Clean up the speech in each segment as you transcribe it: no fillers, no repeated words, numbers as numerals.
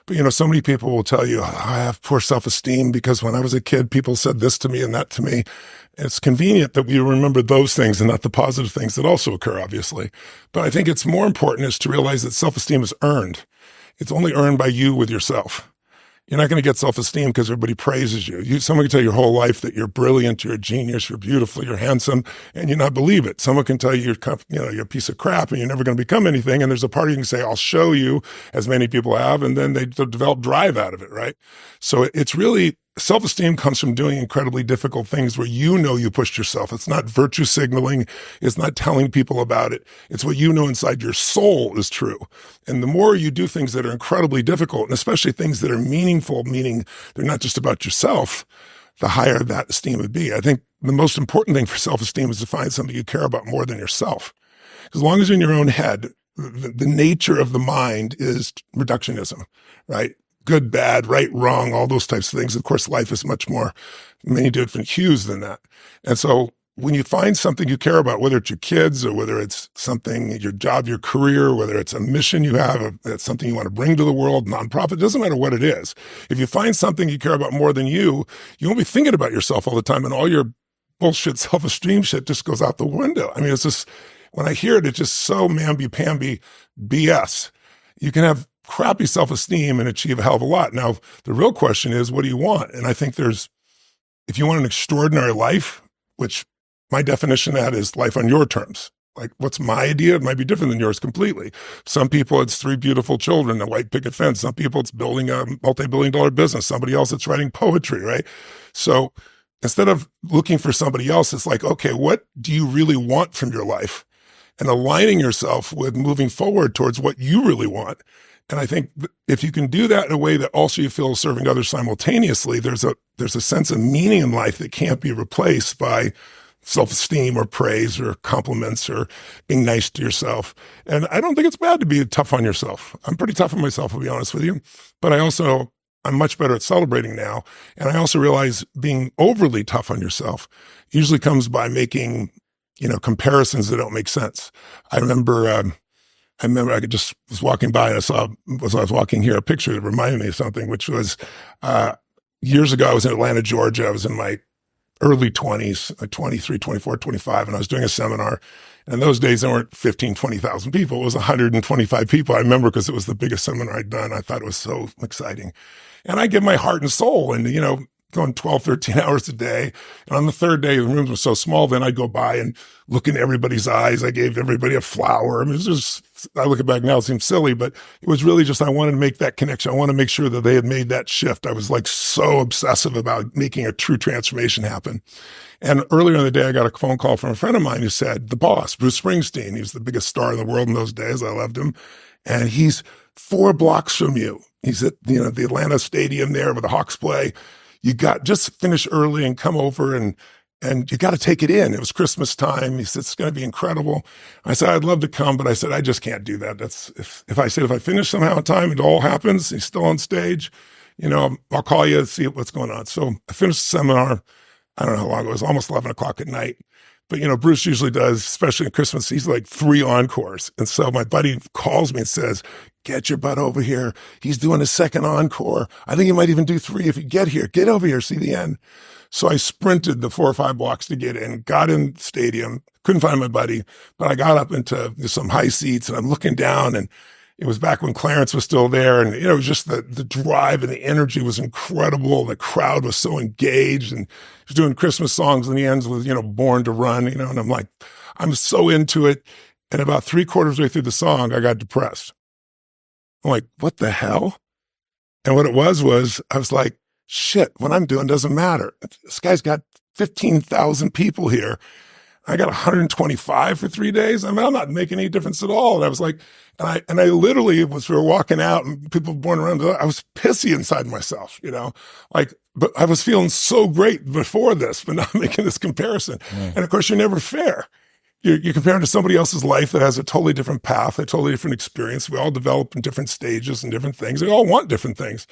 But, so many people will tell you, "Oh, I have poor self-esteem because when I was a kid, people said this to me and that to me." It's convenient that we remember those things and not the positive things that also occur, obviously. But I think it's more important is to realize that self-esteem is earned. It's only earned by you with yourself. You're not going to get self-esteem because everybody praises you. Someone can tell you your whole life that you're brilliant, you're a genius, you're beautiful, you're handsome, and you not believe it. Someone can tell you you're a piece of crap and you're never going to become anything. And there's a part of you can say, "I'll show you," as many people have, and then they develop drive out of it, right? So it's really, self-esteem comes from doing incredibly difficult things where you pushed yourself. It's not virtue signaling. It's not telling people about it. It's what you know inside your soul is true. And the more you do things that are incredibly difficult, and especially things that are meaningful, meaning they're not just about yourself, the higher that esteem would be. I think the most important thing for self-esteem is to find something you care about more than yourself. As long as you're in your own head, the nature of the mind is reductionism, right? Good, bad, right, wrong, all those types of things. Of course, life is much more, many different hues than that. And so when you find something you care about, whether it's your kids or whether it's something, your job, your career, whether it's a mission you have, it's something you want to bring to the world, nonprofit, it doesn't matter what it is. If you find something you care about more than you won't be thinking about yourself all the time, and all your bullshit self-esteem shit just goes out the window. I mean, it's just, when I hear it, it's just so mamby-pamby BS. You can have crappy self-esteem and achieve a hell of a lot. Now, the real question is, what do you want? And I think if you want an extraordinary life, which my definition of that is life on your terms. Like, what's my idea? It might be different than yours completely. Some people, it's 3 beautiful children, a white picket fence. Some people, it's building a multi-billion-dollar business. Somebody else, it's writing poetry, right? So instead of looking for somebody else, it's like, okay, what do you really want from your life? And aligning yourself with moving forward towards what you really want. And I think if you can do that in a way that also you feel is serving others simultaneously, there's a sense of meaning in life that can't be replaced by self-esteem or praise or compliments or being nice to yourself. And I don't think it's bad to be tough on yourself. I'm pretty tough on myself, I'll be honest with you. But I'm much better at celebrating now. And I also realize being overly tough on yourself usually comes by making, comparisons that don't make sense. I remember I just was walking by and as I was walking here, a picture that reminded me of something, which was years ago, I was in Atlanta, Georgia. I was in my early 20s, like 23, 24, 25, and I was doing a seminar. And in those days, there weren't 15, 20,000 people. It was 125 people. I remember because it was the biggest seminar I'd done. I thought it was so exciting. And I give my heart and soul and, going 12, 13 hours a day. And on the third day, the rooms were so small, then I'd go by and look in everybody's eyes. I gave everybody a flower. I mean, I look back now, it seems silly, but it was really just, I wanted to make that connection. I want to make sure that they had made that shift. I was like so obsessive about making a true transformation happen. And earlier in the day, I got a phone call from a friend of mine who said, the boss, Bruce Springsteen, he was the biggest star in the world in those days. I loved him. And he's 4 blocks from you. He's at, the Atlanta Stadium there where the Hawks play. You just finish early and come over and you got to take it in. It was Christmas time. He said, it's going to be incredible. I said, I'd love to come, but I said, I just can't do that. That's if I finish somehow in time, it all happens. He's still on stage, I'll call you and see what's going on. So I finished the seminar. I don't know how long it was, almost 11 o'clock at night. But, Bruce usually does, especially at Christmas, he's like 3 encores. And so my buddy calls me and says, get your butt over here. He's doing a second encore. I think he might even do 3 if you get here. Get over here, see the end. So I sprinted the 4 or 5 blocks to get in, got in the stadium, couldn't find my buddy, but I got up into some high seats and I'm looking down and it was back when Clarence was still there. And, it was just the drive and the energy was incredible. The crowd was so engaged and he was doing Christmas songs and he ends with, Born to Run, and I'm like, I'm so into it. And about 3/4 way through the song, I got depressed. I'm like, what the hell? And what it was I was like, shit, what I'm doing doesn't matter. This guy's got 15,000 people here. I got 125 for 3 days. I mean, I'm not making any difference at all. And I was like, and I literally we were walking out and people born around, I was pissy inside myself, but I was feeling so great before this, but now I'm making this comparison. Right. And of course, you're never fair. You're comparing to somebody else's life that has a totally different path, a totally different experience. We all develop in different stages and different things. We all want different things.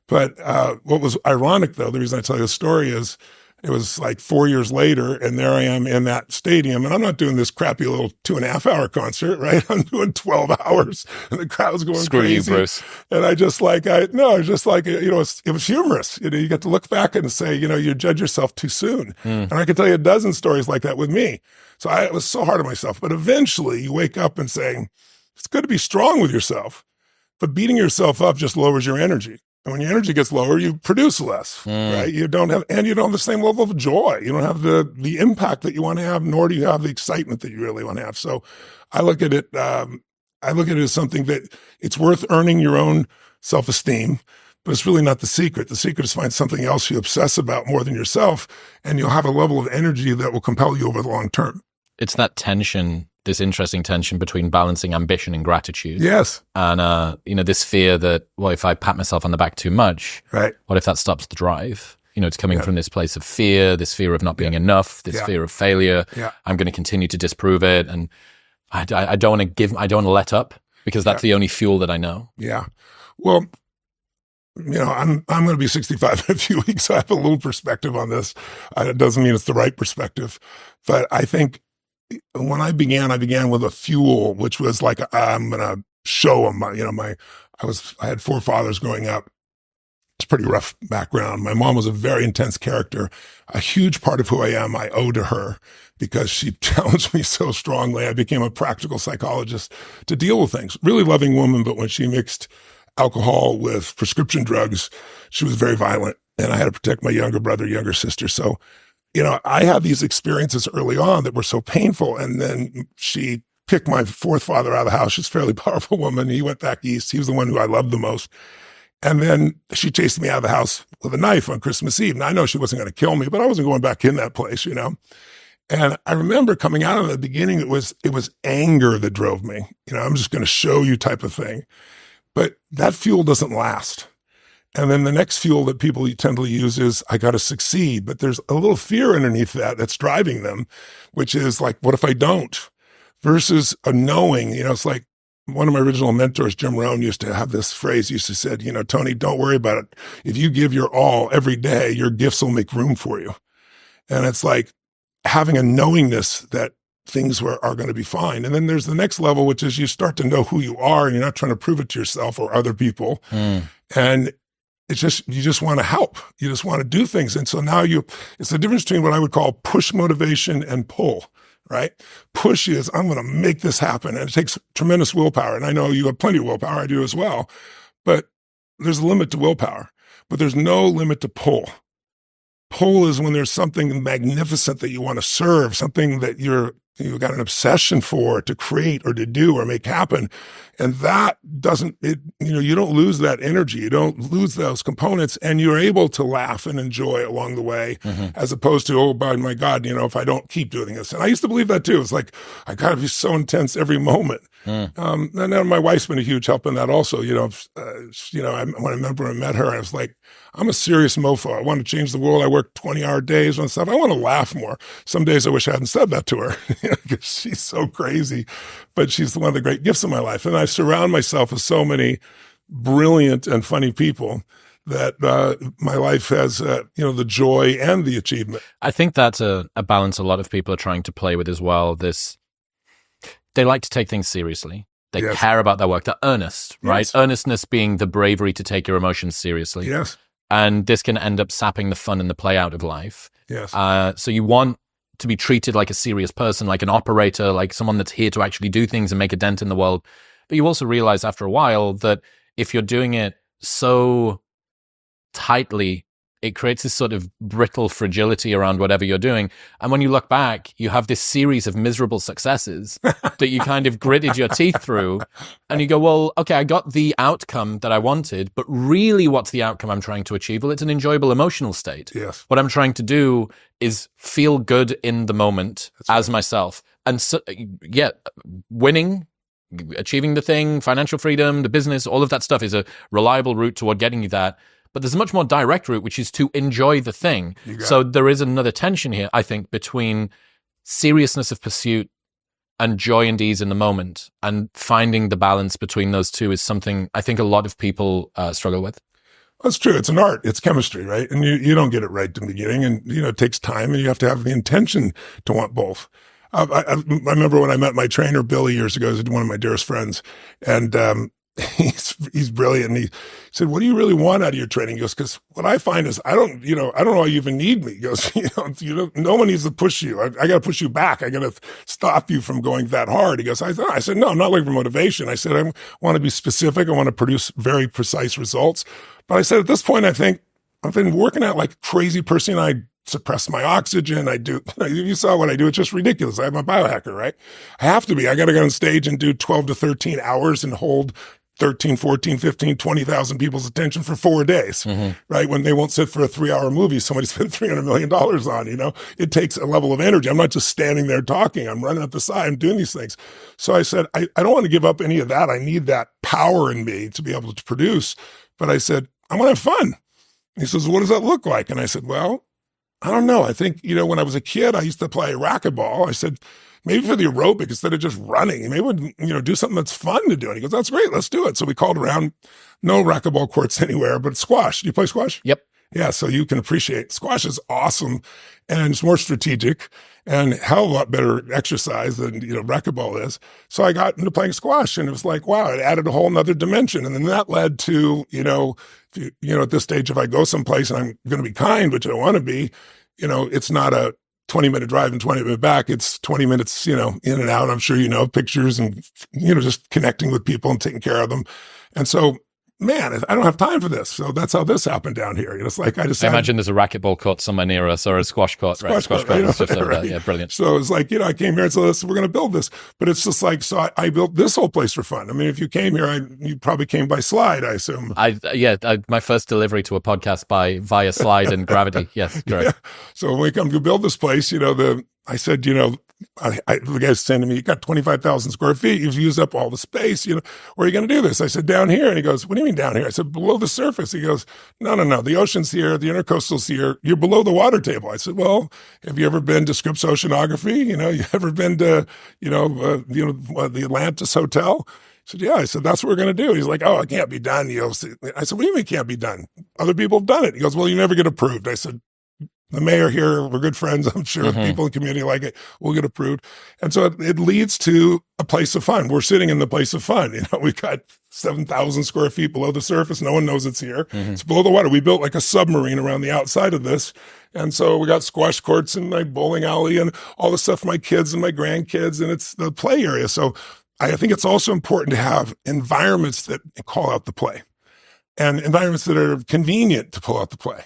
But what was ironic, though, the reason I tell you the story is It was like 4 years later, and there I am in that stadium, and I'm not doing this crappy little 2.5-hour concert, right? I'm doing 12 hours, and the crowd's going Screw crazy. You, Bruce. And I just like, it was humorous. You get to look back and say, you judge yourself too soon. And I can tell you a dozen stories like that with me. So it was so hard on myself. But eventually you wake up and saying, it's good to be strong with yourself, but beating yourself up just lowers your energy. And when your energy gets lower, you produce less, right? You don't have the same level of joy. You don't have the impact that you want to have, nor do you have the excitement that you really want to have. So I look at it, as something that it's worth earning your own self-esteem, but it's really not the secret. The secret is find something else you obsess about more than yourself, and you'll have a level of energy that will compel you over the long term. It's that tension, this interesting tension between balancing ambition and gratitude. Yes. And, this fear that, well, if I pat myself on the back too much, right, what if that stops the drive? It's coming from this place of fear, this fear of not being enough, this fear of failure. Yeah. I'm going to continue to disprove it. And I don't want to let up, because that's the only fuel that I know. Yeah. Well, I'm going to be 65 in a few weeks. So I have a little perspective on this. It doesn't mean it's the right perspective, but I think when I began with a fuel, which was like, I'm going to show them I had 4 fathers growing up. It's a pretty rough background. My mom was a very intense character. A huge part of who I am, I owe to her, because she challenged me so strongly. I became a practical psychologist to deal with things. Really loving woman, but when she mixed alcohol with prescription drugs, she was very violent, and I had to protect my younger brother, younger sister. So, I had these experiences early on that were so painful. And then she picked my 4th father out of the house. She's a fairly powerful woman. He went back east. He was the one who I loved the most. And then she chased me out of the house with a knife on Christmas Eve. Now, I know she wasn't going to kill me, but I wasn't going back in that place, And I remember coming out of the beginning, it was anger that drove me. I'm just going to show you type of thing. But that fuel doesn't last. And then the next fuel that people tend to use is, I got to succeed. But there's a little fear underneath that's driving them, which is like, what if I don't? Versus a knowing, it's like one of my original mentors, Jim Rohn, used to have this phrase, used to said, Tony, don't worry about it. If you give your all every day, your gifts will make room for you. And it's like having a knowingness that things are going to be fine. And then there's the next level, which is you start to know who you are, and you're not trying to prove it to yourself or other people. And it's just, you just want to help. You just want to do things. And so now it's the difference between what I would call push motivation and pull, right? Push is, I'm going to make this happen. And it takes tremendous willpower. And I know you have plenty of willpower. I do as well. But there's a limit to willpower, but there's no limit to pull. Pull is when there's something magnificent that you want to serve, something that you've got an obsession for, to create or to do or make happen. And that you don't lose that energy. You don't lose those components, and you're able to laugh and enjoy along the way, as opposed to, oh, by my God, if I don't keep doing this. And I used to believe that too. It's like, I got to be so intense every moment. And then my wife's been a huge help in that also. When I met her, I was like, I'm a serious mofo. I want to change the world. I work 20-hour days and stuff. I want to laugh more. Some days I wish I hadn't said that to her, because she's so crazy, but she's one of the great gifts of my life. And I surround myself with so many brilliant and funny people that my life has, the joy and the achievement. I think that's a balance a lot of people are trying to play with as well. They like to take things seriously. They care about their work. They're earnest, right? Yes. Earnestness being the bravery to take your emotions seriously. Yes. And this can end up sapping the fun and the play out of life. Yes. So you want to be treated like a serious person, like an operator, like someone that's here to actually do things and make a dent in the world. But you also realize after a while that if you're doing it so tightly, it creates this sort of brittle fragility around whatever you're doing. And when you look back, you have this series of miserable successes that you kind of gritted your teeth through. And you go, well, okay, I got the outcome that I wanted, but really what's the outcome I'm trying to achieve? Well, it's an enjoyable emotional state. Yes. What I'm trying to do is feel good in the moment as myself. And so, winning, achieving the thing, financial freedom, the business, all of that stuff is a reliable route toward getting you that. But there's a much more direct route, which is to enjoy the thing. So there is another tension here, I think, between seriousness of pursuit and joy and ease in the moment. And finding the balance between those two is something I think a lot of people struggle with. That's true. It's an art. It's chemistry, right? And you don't get it right in the beginning, and it takes time, and you have to have the intention to want both. I remember when I met my trainer Billy years ago. He's one of my dearest friends, and he's brilliant. And he said, "What do you really want out of your training?" He goes, "Because what I find is I don't know why you even need me." He goes, no one needs to push you. I got to push you back. I got to stop you from going that hard. He goes, I said, "No, I'm not looking for motivation." I said, "I want to be specific. I want to produce very precise results." But I said, at this point, I think I've been working out like a crazy person. I suppress my oxygen. You saw what I do. It's just ridiculous. I'm a biohacker, right? I have to be. I got to go on stage and do 12 to 13 hours and hold 13, 14, 15, 20,000 people's attention for 4 days, right? When they won't sit for a 3-hour movie somebody spent $300 million on, it takes a level of energy. I'm not just standing there talking. I'm running up the side. I'm doing these things. So I said, I don't want to give up any of that. I need that power in me to be able to produce. But I said, I want to have fun. He says, what does that look like? And I said, well, I don't know. I think, when I was a kid, I used to play racquetball. I said, maybe for the aerobic, instead of just running, maybe do something that's fun to do. And he goes, that's great. Let's do it. So we called around, no racquetball courts anywhere, but squash. Do you play squash? Yep. Yeah. So you can appreciate squash is awesome, and it's more strategic and a hell of a lot better exercise than, racquetball is. So I got into playing squash, and it was like, wow, it added a whole nother dimension. And then that led to, at this stage, if I go someplace and I'm going to be kind, which I want to be, it's not a 20-minute drive and 20-minute back. It's 20 minutes, in and out. I'm sure, pictures and, just connecting with people and taking care of them. And so, man, I don't have time for this. So that's how this happened down here. It's like I imagine there's a racquetball court somewhere near us, or a squash court. Squash court is just over there. Yeah, brilliant. So it's like, I came here and said, we're going to build this. But it's just like, so I built this whole place for fun. I mean, if you came here, you probably came by slide, I assume. My first delivery to a podcast via slide and gravity. Yes, correct. Yeah. So when we come to build this place, I said, the guy's saying to me, you got 25,000 square feet. You've used up all the space. Where are you going to do this? I said, down here. And he goes, what do you mean down here? I said, below the surface. He goes, no. The ocean's here. The intercoastal's here. You're below the water table. I said, well, have you ever been to Scripps Oceanography? You ever been to, the Atlantis Hotel? I said, yeah. I said, that's what we're going to do. He's like, oh, it can't be done. I said, what do you mean it can't be done? Other people have done it. He goes, well, you never get approved. I said, the mayor here, we're good friends. I'm sure people in the community like it. We'll get approved. And so it leads to a place of fun. We're sitting in the place of fun. We've got 7,000 square feet below the surface. No one knows it's here. It's below the water. We built like a submarine around the outside of this. And so we got squash courts and my bowling alley and all the stuff for my kids and my grandkids. And it's the play area. So I think it's also important to have environments that call out the play and environments that are convenient to pull out the play.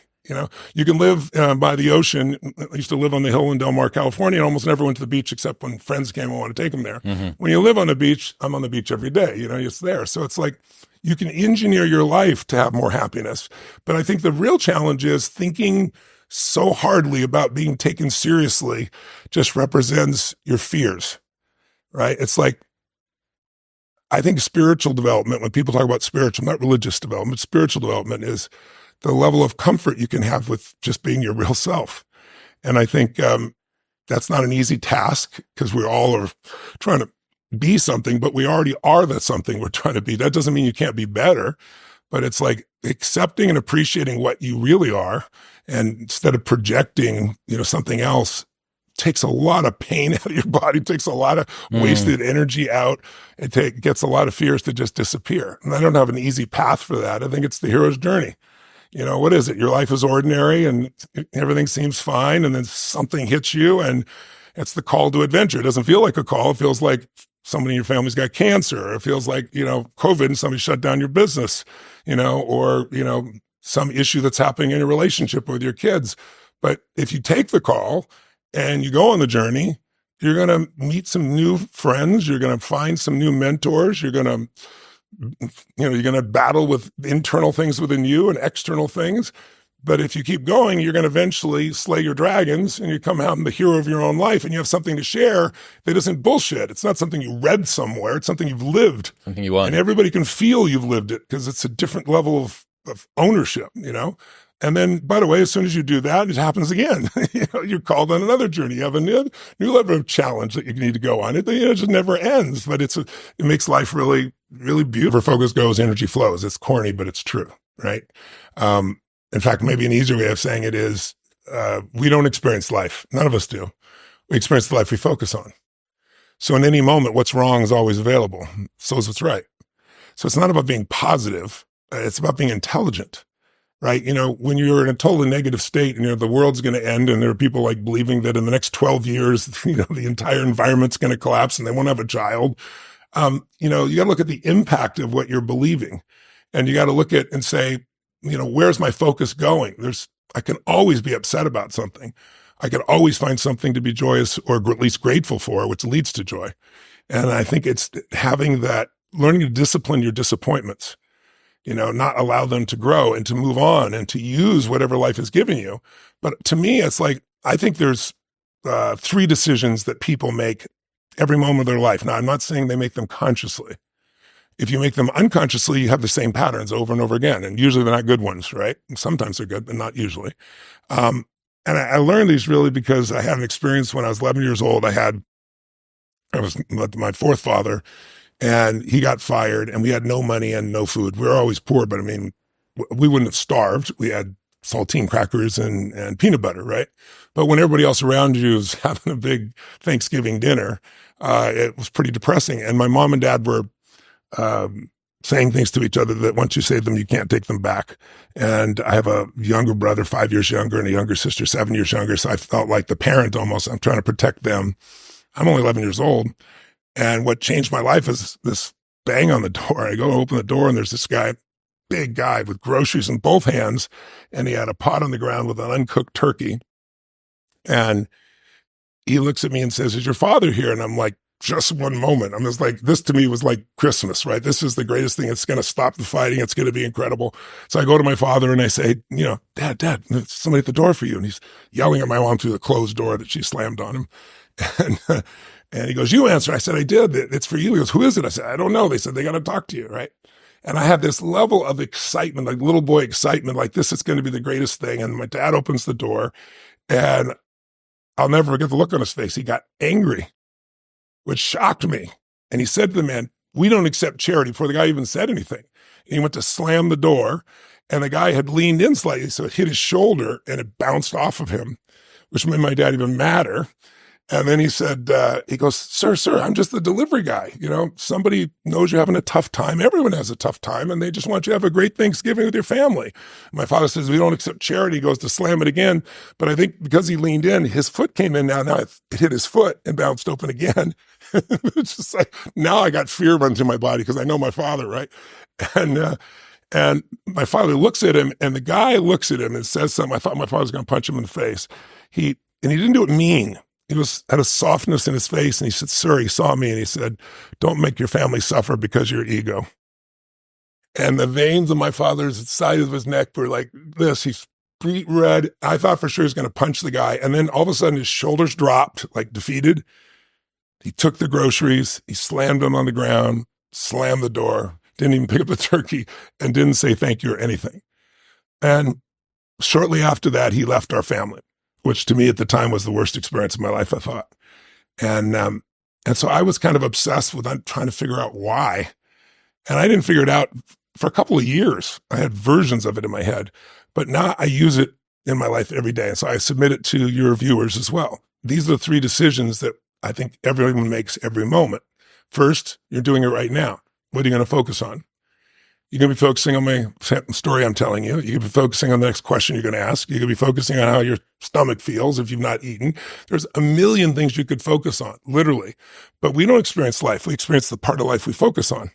You can live by the ocean. I used to live on the hill in Del Mar, California, and almost never went to the beach except when friends came and wanted to take them there. When you live on the beach, I'm on the beach every day. It's there. So it's like you can engineer your life to have more happiness. But I think the real challenge is thinking so hardly about being taken seriously just represents your fears, right? It's like, I think spiritual development, when people talk about spiritual, not religious development, spiritual development is the level of comfort you can have with just being your real self. And I think that's not an easy task because we all are trying to be something, but we already are that something we're trying to be. That doesn't mean you can't be better, but it's like accepting and appreciating what you really are. And instead of projecting, something else, takes a lot of pain out of your body, takes a lot of wasted energy out. It gets a lot of fears to just disappear. And I don't have an easy path for that. I think it's the hero's journey. What is it? Your life is ordinary and everything seems fine. And then something hits you and it's the call to adventure. It doesn't feel like a call. It feels like somebody in your family's got cancer. It feels like, COVID and somebody shut down your business, or, some issue that's happening in your relationship with your kids. But if you take the call and you go on the journey, you're going to meet some new friends. You're going to find some new mentors. You're going to you're going to battle with internal things within you and external things. But if you keep going, you're going to eventually slay your dragons and you come out the hero of your own life and you have something to share that isn't bullshit. It's not something you read somewhere. It's something you've lived. Something you want. And everybody can feel you've lived it because it's a different level of ownership, And then, by the way, as soon as you do that, it happens again. You're called on another journey. You have a new level of challenge that you need to go on. It just never ends, but it makes life really, really beautiful. Where focus goes, energy flows. It's corny, but it's true. right? In fact, maybe an easier way of saying it is, we don't experience life. None of us do. We experience the life we focus on. So in any moment, what's wrong is always available. So is what's right. So it's not about being positive. It's about being intelligent, right? You know, when you're in a totally negative state and the world's going to end, and there are people like believing that in the next 12 years, the entire environment's going to collapse and they won't have a child. You got to look at the impact of what you're believing, and you got to look at and say, where's my focus going? I can always be upset about something. I can always find something to be joyous or at least grateful for, which leads to joy. And I think it's having that, learning to discipline your disappointments, not allow them to grow and to move on and to use whatever life has given you. But to me, it's like, I think there's 3 decisions that people make every moment of their life. Now, I'm not saying they make them consciously. If you make them unconsciously, you have the same patterns over and over again. And usually they're not good ones, right? Sometimes they're good, but not usually. And I learned these really because I had an experience when I was 11 years old. I was my 4th father, and he got fired, and we had no money and no food. We were always poor, but I mean, we wouldn't have starved. We had saltine crackers and peanut butter, right? But when everybody else around you was having a big Thanksgiving dinner, it was pretty depressing. And my mom and dad were saying things to each other that once you say them, you can't take them back. And I have a younger brother, 5 years younger, and a younger sister, 7 years younger. So I felt like the parent almost. I'm trying to protect them. I'm only 11 years old. And what changed my life is this bang on the door. I go to open the door, and there's this guy, big guy with groceries in both hands. And he had a pot on the ground with an uncooked turkey. And he looks at me and says, "Is your father here?" And I'm like, just one moment. I'm just like, this to me was like Christmas, right? This is the greatest thing. It's going to stop the fighting. It's going to be incredible. So I go to my father and I say, Dad, there's somebody at the door for you. And he's yelling at my mom through the closed door that she slammed on him. And he goes, "You answer." I said, "I did. It's for you." He goes, "Who is it?" I said, "I don't know." They said, "They got to talk to you," right? And I had this level of excitement, like little boy excitement, like this is going to be the greatest thing. And my dad opens the door, and I'll never forget the look on his face. He got angry, which shocked me. And he said to the man, "We don't accept charity," before the guy even said anything. And he went to slam the door, and the guy had leaned in slightly, so it hit his shoulder, and it bounced off of him, which made my dad even madder. And then he said, he goes, sir, I'm just the delivery guy. Somebody knows you're having a tough time. Everyone has a tough time, and they just want you to have a great Thanksgiving with your family. My father says, "We don't accept charity." He goes to slam it again. But I think because he leaned in, his foot came in now it hit his foot and bounced open again. It's just like, now I got fear running through my body because I know my father, right? And my father looks at him, and the guy looks at him and says something. I thought my father was going to punch him in the face. And he didn't do it mean. He had a softness in his face, and he said, "Sir," he saw me, and he said, "Don't make your family suffer because of your ego." And the veins of my father's side of his neck were like this. He's beet red. I thought for sure he was going to punch the guy. And then all of a sudden his shoulders dropped, like defeated. He took the groceries, he slammed them on the ground, slammed the door, didn't even pick up the turkey, and didn't say thank you or anything. And shortly after that, he left our family, which to me at the time was the worst experience of my life, I thought. And so I was kind of obsessed with trying to figure out why. And I didn't figure it out for a couple of years. I had versions of it in my head, but now I use it in my life every day. And so I submit it to your viewers as well. These are the 3 decisions that I think everyone makes every moment. First, you're doing it right now. What are you going to focus on? You're going to be focusing on my story I'm telling you. You're going to be focusing on the next question you're going to ask. You're going to be focusing on how your stomach feels if you've not eaten. There's a million things you could focus on, literally. But we don't experience life. We experience the part of life we focus on.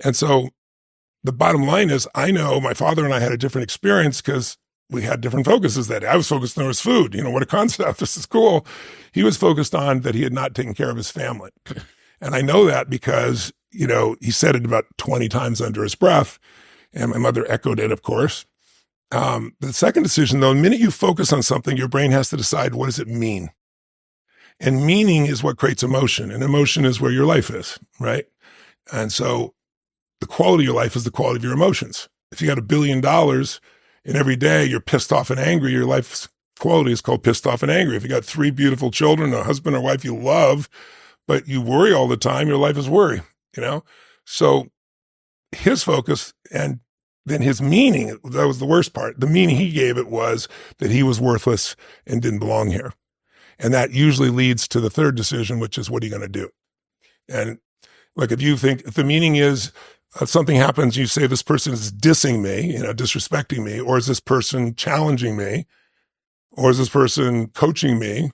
And so the bottom line is, I know my father and I had a different experience because we had different focuses that day. I was focused on his food. What a concept. This is cool. He was focused on that he had not taken care of his family. And I know that because, he said it about 20 times under his breath, and my mother echoed it, of course. The second decision, though, the minute you focus on something, your brain has to decide, what does it mean? And meaning is what creates emotion, and emotion is where your life is, right? And so the quality of your life is the quality of your emotions. If you got $1 billion and every day you're pissed off and angry, your life's quality is called pissed off and angry. If you got 3 beautiful children, a husband or wife you love, but you worry all the time, your life is worry, So his focus, and then his meaning, that was the worst part. The meaning he gave it was that he was worthless and didn't belong here. And that usually leads to the third decision, which is, what are you going to do? And like, if the meaning is something happens, you say this person is dissing me, disrespecting me, or is this person challenging me, or is this person coaching me,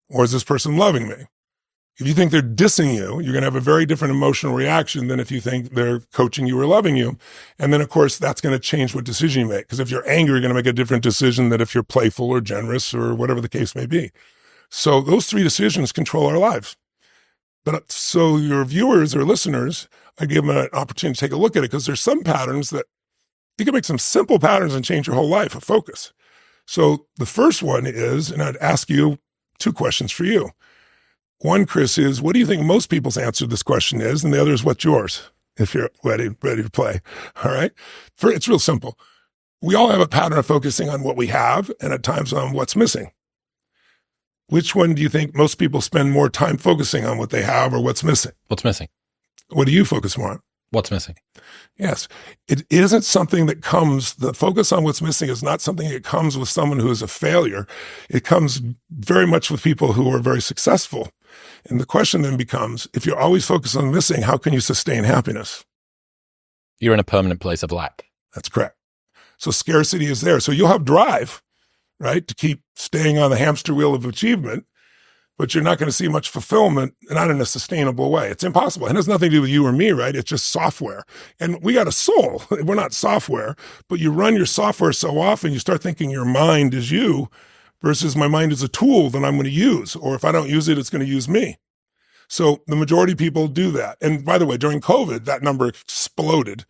or is this person loving me? If you think they're dissing you, you're going to have a very different emotional reaction than if you think they're coaching you or loving you. And then, of course, that's going to change what decision you make. Because if you're angry, you're going to make a different decision than if you're playful or generous or whatever the case may be. So those three decisions control our lives. But so your viewers or listeners, I give them an opportunity to take a look at it, because there's some patterns that you can make some simple patterns and change your whole life of focus. So the first one is, and I'd ask you two questions for you. One, Chris, is, what do you think most people's answer to this question is? And the other is, what's yours, if you're ready to play. All right. It's real simple. We all have a pattern of focusing on what we have and at times on what's missing. Which one do you think most people spend more time focusing on, what they have or what's missing? What's missing? What do you focus more on? What's missing? Yes. It isn't something that comes, the focus on what's missing is not something that comes with someone who is a failure. It comes very much with people who are very successful. And the question then becomes, if you're always focused on missing, how can you sustain happiness? You're in a permanent place of lack. That's correct. So scarcity is there. So you'll have drive, right, to keep staying on the hamster wheel of achievement, but you're not going to see much fulfillment, not in a sustainable way. It's impossible. It has nothing to do with you or me, right? It's just software. And we got a soul. We're not software, but you run your software so often, you start thinking your mind is you versus my mind is a tool that I'm going to use. Or if I don't use it, it's going to use me. So the majority of people do that. And by the way, during COVID, that number exploded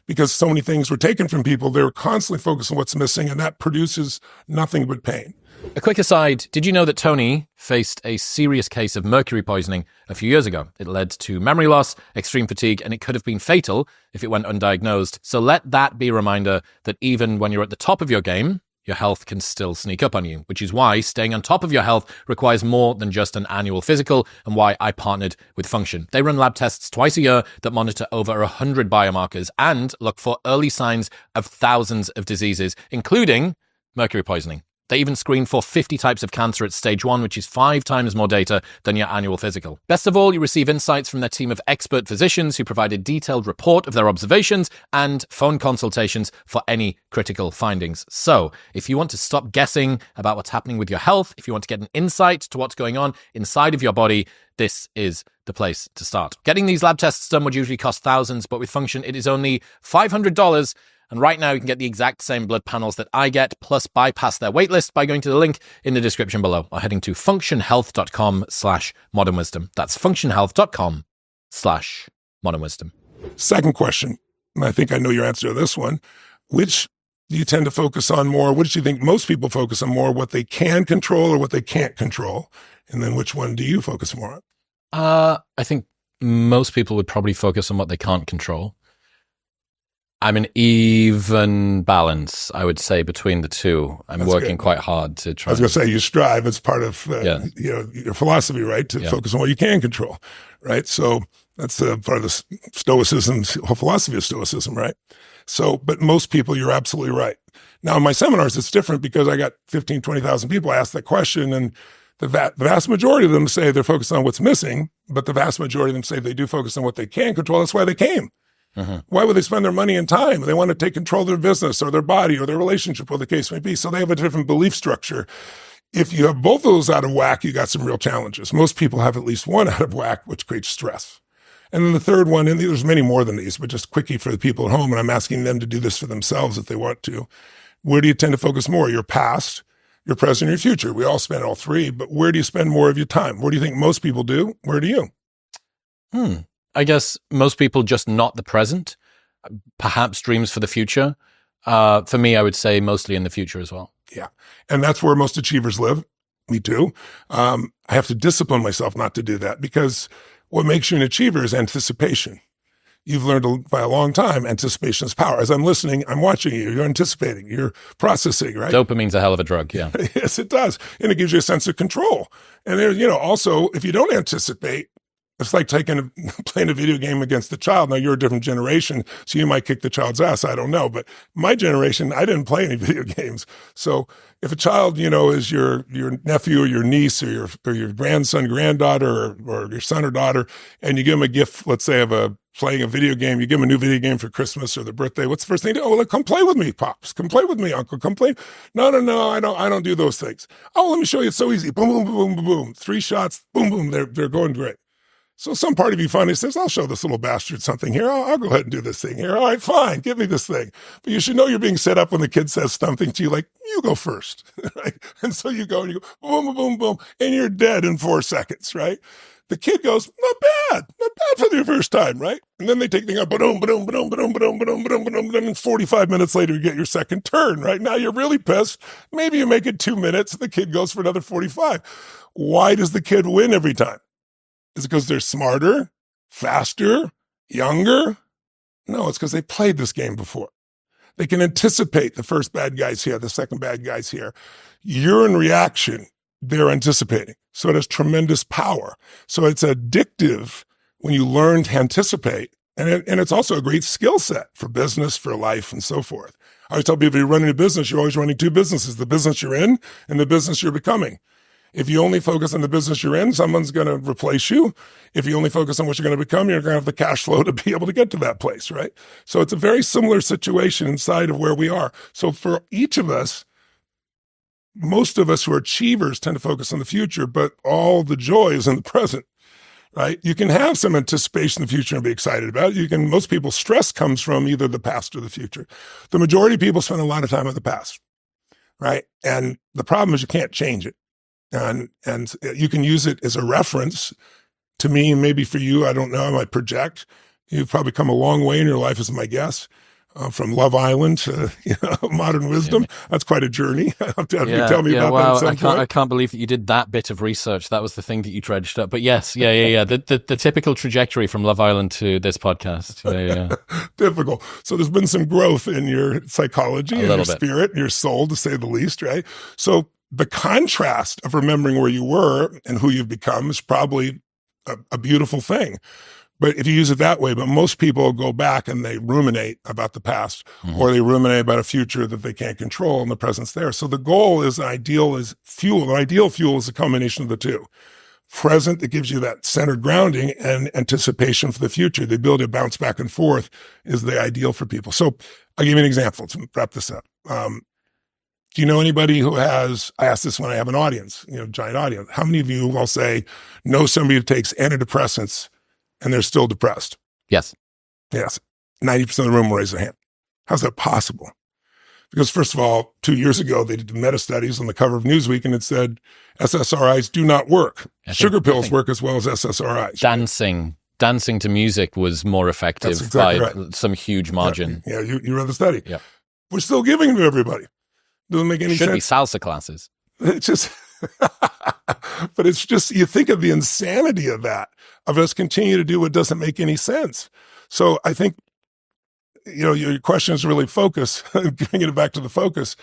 because so many things were taken from people. They were constantly focused on what's missing, and that produces nothing but pain. A quick aside, did you know that Tony faced a serious case of mercury poisoning a few years ago? It led to memory loss, extreme fatigue, and it could have been fatal if it went undiagnosed. So let that be a reminder that even when you're at the top of your game, your health can still sneak up on you, which is why staying on top of your health requires more than just an annual physical, and why I partnered with Function. They run lab tests twice a year that monitor over 100 biomarkers and look for early signs of thousands of diseases, including mercury poisoning. They even screen for 50 types of cancer at stage 1, which is 5 times more data than your annual physical. Best of all, you receive insights from their team of expert physicians who provide a detailed report of their observations and phone consultations for any critical findings. So, if you want to stop guessing about what's happening with your health, if you want to get an insight to what's going on inside of your body, this is the place to start. Getting these lab tests done would usually cost thousands, but with Function, it is only $500. And right now, you can get the exact same blood panels that I get, plus bypass their waitlist by going to the link in the description below or heading to functionhealth.com/modernwisdom. That's functionhealth.com/modernwisdom. Second question, and I think I know your answer to this one. Which do you tend to focus on more? Which do you think most people focus on more, what they can control or what they can't control? And then which one do you focus more on? I think most people would probably focus on what they can't control. I'm an even balance, I would say, between the two. I'm working quite hard to try. I was going to say, you strive. It's part of your philosophy, right? To focus on what you can control, right? So that's part of the Stoicism, whole philosophy of Stoicism, right? So, but most people, you're absolutely right. Now, in my seminars, it's different because I got 15, 20,000 people ask that question, and the vast majority of them say they're focused on what's missing, but the vast majority of them say they do focus on what they can control. That's why they came. Mm-hmm. Why would they spend their money and time? They want to take control of their business or their body or their relationship, whatever the case may be. So they have a different belief structure. If you have both of those out of whack, you got some real challenges. Most people have at least one out of whack, which creates stress. And then the third one, and there's many more than these, but just quickie for the people at home, and I'm asking them to do this for themselves if they want to. Where do you tend to focus more? Your past, your present, your future. We all spend all three, but where do you spend more of your time? Where do you think most people do? Where do you? I guess most people just not the present, perhaps dreams for the future. For me, I would say mostly in the future as well. Yeah. And that's where most achievers live. Me too. I have to discipline myself not to do that because what makes you an achiever is anticipation. You've learned by a long time, anticipation is power. As I'm listening, I'm watching you. You're anticipating. You're processing, right? Dopamine's a hell of a drug, yeah. Yes, it does. And it gives you a sense of control. And there, also, if you don't anticipate, It's like playing a video game against a child. Now, you're a different generation, so you might kick the child's ass. I don't know. But my generation, I didn't play any video games. So if a child, is your nephew or your niece or your grandson, granddaughter, or your son or daughter, and you give them a gift, let's say, of playing a video game, you give them a new video game for Christmas or their birthday, what's the first thing to do? Oh, well, come play with me, Pops. Come play with me, Uncle. Come play. No, I don't do those things. Oh, let me show you. It's so easy. Boom, boom, boom, boom, boom. 3 shots. Boom, boom. They're going great. So some part of you finally says, I'll show this little bastard something here. I'll go ahead and do this thing here. All right, fine. Give me this thing. But you should know you're being set up when the kid says something to you like, you go first, right? And so you go and you go, boom, boom, boom, boom, and you're dead in 4 seconds, right? The kid goes, not bad for the first time, right? And then they take the thing up, ba-dum, ba-dum, ba-dum, ba-dum, ba-dum, ba-dum, ba-dum, ba-dum, and 45 minutes later, you get your second turn, right? Now you're really pissed. Maybe you make it 2 minutes, and the kid goes for another 45. Why does the kid win every time? Is it because they're smarter, faster, younger? No, it's because they played this game before. They can anticipate the first bad guy's here, the second bad guy's here. You're in reaction. They're anticipating. So it has tremendous power. So it's addictive when you learn to anticipate. And it's also a great skill set for business, for life, and so forth. I always tell people, if you're running a business, you're always running 2 businesses, the business you're in and the business you're becoming. If you only focus on the business you're in, someone's going to replace you. If you only focus on what you're going to become, you're going to have the cash flow to be able to get to that place, right? So it's a very similar situation inside of where we are. So for each of us, most of us who are achievers tend to focus on the future, but all the joy is in the present, right? You can have some anticipation in the future and be excited about it. Most people's stress comes from either the past or the future. The majority of people spend a lot of time in the past, right? And the problem is you can't change it. And you can use it as a reference to me, and maybe for you, I don't know, I might project. You've probably come a long way in your life, is my guess. From Love Island to modern wisdom. Yeah, that's quite a journey. Tell me about that at some point. I can't believe that you did that bit of research. That was the thing that you dredged up. But yes, the typical trajectory from Love Island to this podcast. Yeah. Difficult. So there's been some growth in your psychology, and your spirit, and your soul, to say the least, right? So the contrast of remembering where you were and who you've become is probably a beautiful thing. But if you use it that way, but most people go back and they ruminate about the past, or they ruminate about a future that they can't control, and the present's there. So the goal is, ideal is fuel. An ideal fuel is a combination of the two. Present, that gives you that centered grounding, and anticipation for the future, the ability to bounce back and forth, is the ideal for people. So I'll give you an example to wrap this up. Do you know anybody who has, I ask this when I have an audience, giant audience, how many of you, I'll say, know somebody who takes antidepressants and they're still depressed? Yes. 90% of the room will raise their hand. How's that possible? Because first of all, 2 years ago, they did meta studies on the cover of Newsweek, and it said SSRIs do not work. Sugar pills work as well as SSRIs. Dancing to music was more effective by some huge margin. Yeah, you read the study. Yeah. We're still giving them to everybody. Doesn't make any sense. Should be salsa classes. It's just, but it's just, you think of the insanity of that, of us continue to do what doesn't make any sense. So I think, your question is really focus, bringing it back to the focus.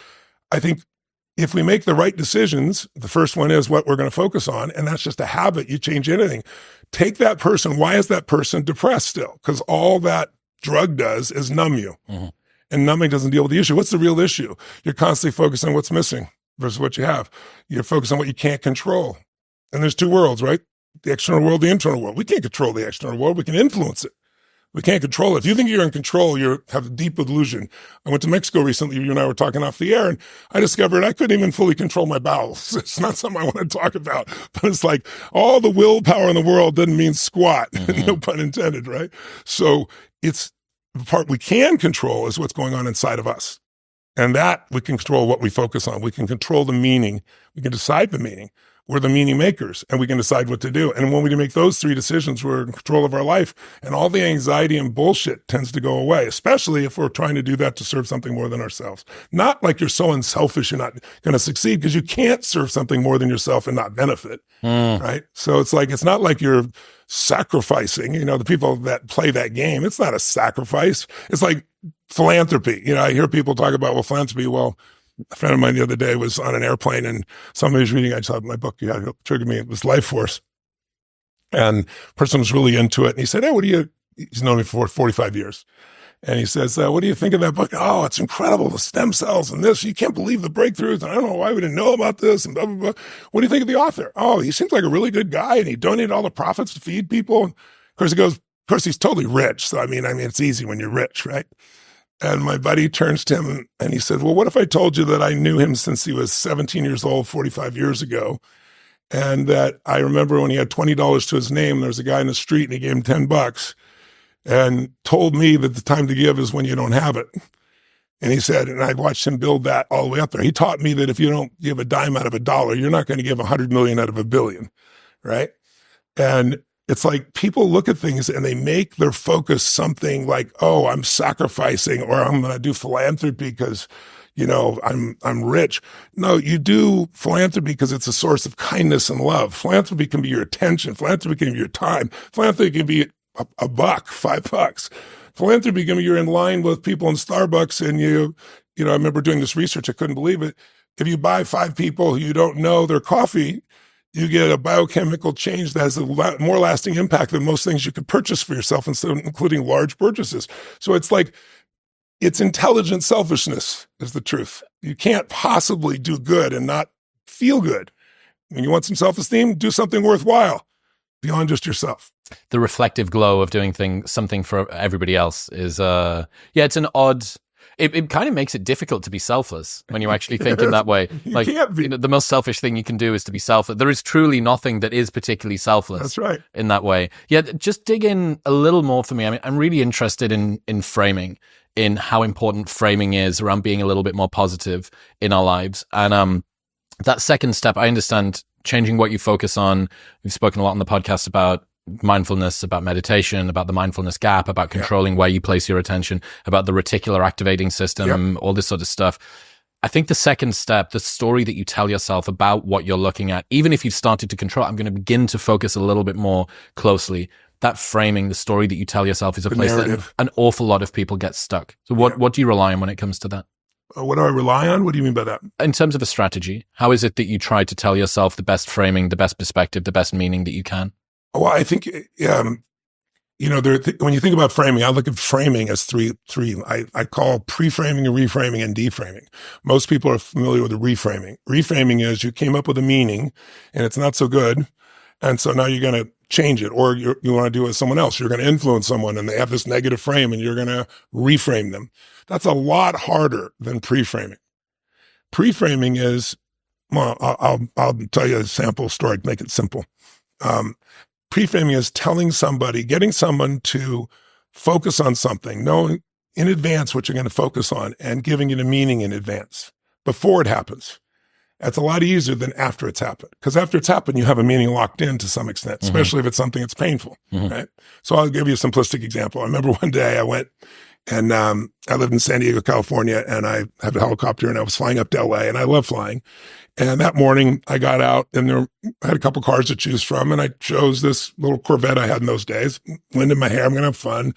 I think if we make the right decisions, the first one is what we're going to focus on, and that's just a habit. You change anything. Take that person. Why is that person depressed still? Because all that drug does is numb you. And numbing doesn't deal with the issue. What's the real issue? You're constantly focused on what's missing versus what you have. You're focused on what you can't control. And there's 2 worlds, right? The external world, the internal world. We can't control the external world. We can influence it. We can't control it. If you think you're in control, you have a deep illusion. I went to Mexico recently. You and I were talking off the air, and I discovered I couldn't even fully control my bowels. It's not something I want to talk about, but it's like all the willpower in the world doesn't mean squat. No pun intended, right? So it's, the part we can control is what's going on inside of us. And that we can control what we focus on. We can control the meaning. We can decide the meaning. We're the meaning makers, and we can decide what to do. And when we make those 3 decisions, we're in control of our life, and all the anxiety and bullshit tends to go away, especially if we're trying to do that to serve something more than ourselves. Not like you're so unselfish you're not going to succeed, because you can't serve something more than yourself and not benefit, right? So it's not like you're sacrificing, the people that play that game. It's not a sacrifice. It's like philanthropy. I hear people talk about, philanthropy. Well, a friend of mine the other day was on an airplane, and somebody was reading, I saw my book, it triggered me. It was Life Force. And the person was really into it. And he said, hey, he's known me for 45 years. And he says, what do you think of that book? Oh, it's incredible. The stem cells and this, you can't believe the breakthroughs. And I don't know why we didn't know about this and blah, blah, blah. What do you think of the author? Oh, he seems like a really good guy. And he donated all the profits to feed people. And of course he goes, of course he's totally rich. So I mean, it's easy when you're rich, right? And my buddy turns to him and he said, well, what if I told you that I knew him since he was 17 years old, 45 years ago? And that I remember when he had $20 to his name, there was a guy in the street and he gave him $10 and told me that the time to give is when you don't have it. And he said, and I watched him build that all the way up there. He taught me that if you don't give a dime out of a dollar, you're not going to give 100 million out of a billion, right? And it's like people look at things and they make their focus something like, oh, I'm sacrificing or I'm going to do philanthropy because, I'm rich. No, you do philanthropy because it's a source of kindness and love. Philanthropy can be your attention. Philanthropy can be your time. Philanthropy can be a buck, $5. Philanthropy can be you're in line with people in Starbucks and I remember doing this research. I couldn't believe it. If you buy 5 people who you don't know their coffee, you get a biochemical change that has a more lasting impact than most things you could purchase for yourself, including large purchases. So it's like, it's intelligent selfishness is the truth. You can't possibly do good and not feel good. When you want some self-esteem, do something worthwhile beyond just yourself. The reflective glow of doing something for everybody else is, it's an odd... It kind of makes it difficult to be selfless when you actually think in that way. Like, the most selfish thing you can do is to be selfless. There is truly nothing that is particularly selfless. That's right. In that way. Yeah, just dig in a little more for me. I mean, I'm really interested in framing, in how important framing is around being a little bit more positive in our lives. And that second step, I understand changing what you focus on. We've spoken a lot on the podcast about mindfulness, about meditation, about the mindfulness gap, about controlling where you place your attention, about the reticular activating system, all this sort of stuff. I think the second step, the story that you tell yourself about what you're looking at, even if you've started to control, I'm going to begin to focus a little bit more closely. That framing, the story that you tell yourself is a place that an awful lot of people get stuck. So what do you rely on when it comes to that? What do I rely on? What do you mean by that? In terms of a strategy, how is it that you try to tell yourself the best framing, the best perspective, the best meaning that you can? Well, I think, when you think about framing, I look at framing as three. I call pre-framing and reframing and deframing. Most people are familiar with the reframing. Reframing is you came up with a meaning and it's not so good. And so now you're going to change it, or you want to do it with someone else. You're going to influence someone and they have this negative frame and you're going to reframe them. That's a lot harder than pre-framing. Pre-framing is, well, I'll tell you a sample story to make it simple. Pre-framing is getting someone to focus on something, knowing in advance what you're going to focus on and giving it a meaning in advance before it happens. That's a lot easier than after it's happened. Because after it's happened, you have a meaning locked in to some extent, especially if it's something that's painful, right? So I'll give you a simplistic example. I remember one day I went and I lived in San Diego, California, and I had a helicopter and I was flying up to LA, and I love flying. And that morning I got out and I had a couple cars to choose from, and I chose this little Corvette I had in those days. Wind in my hair, I'm going to have fun.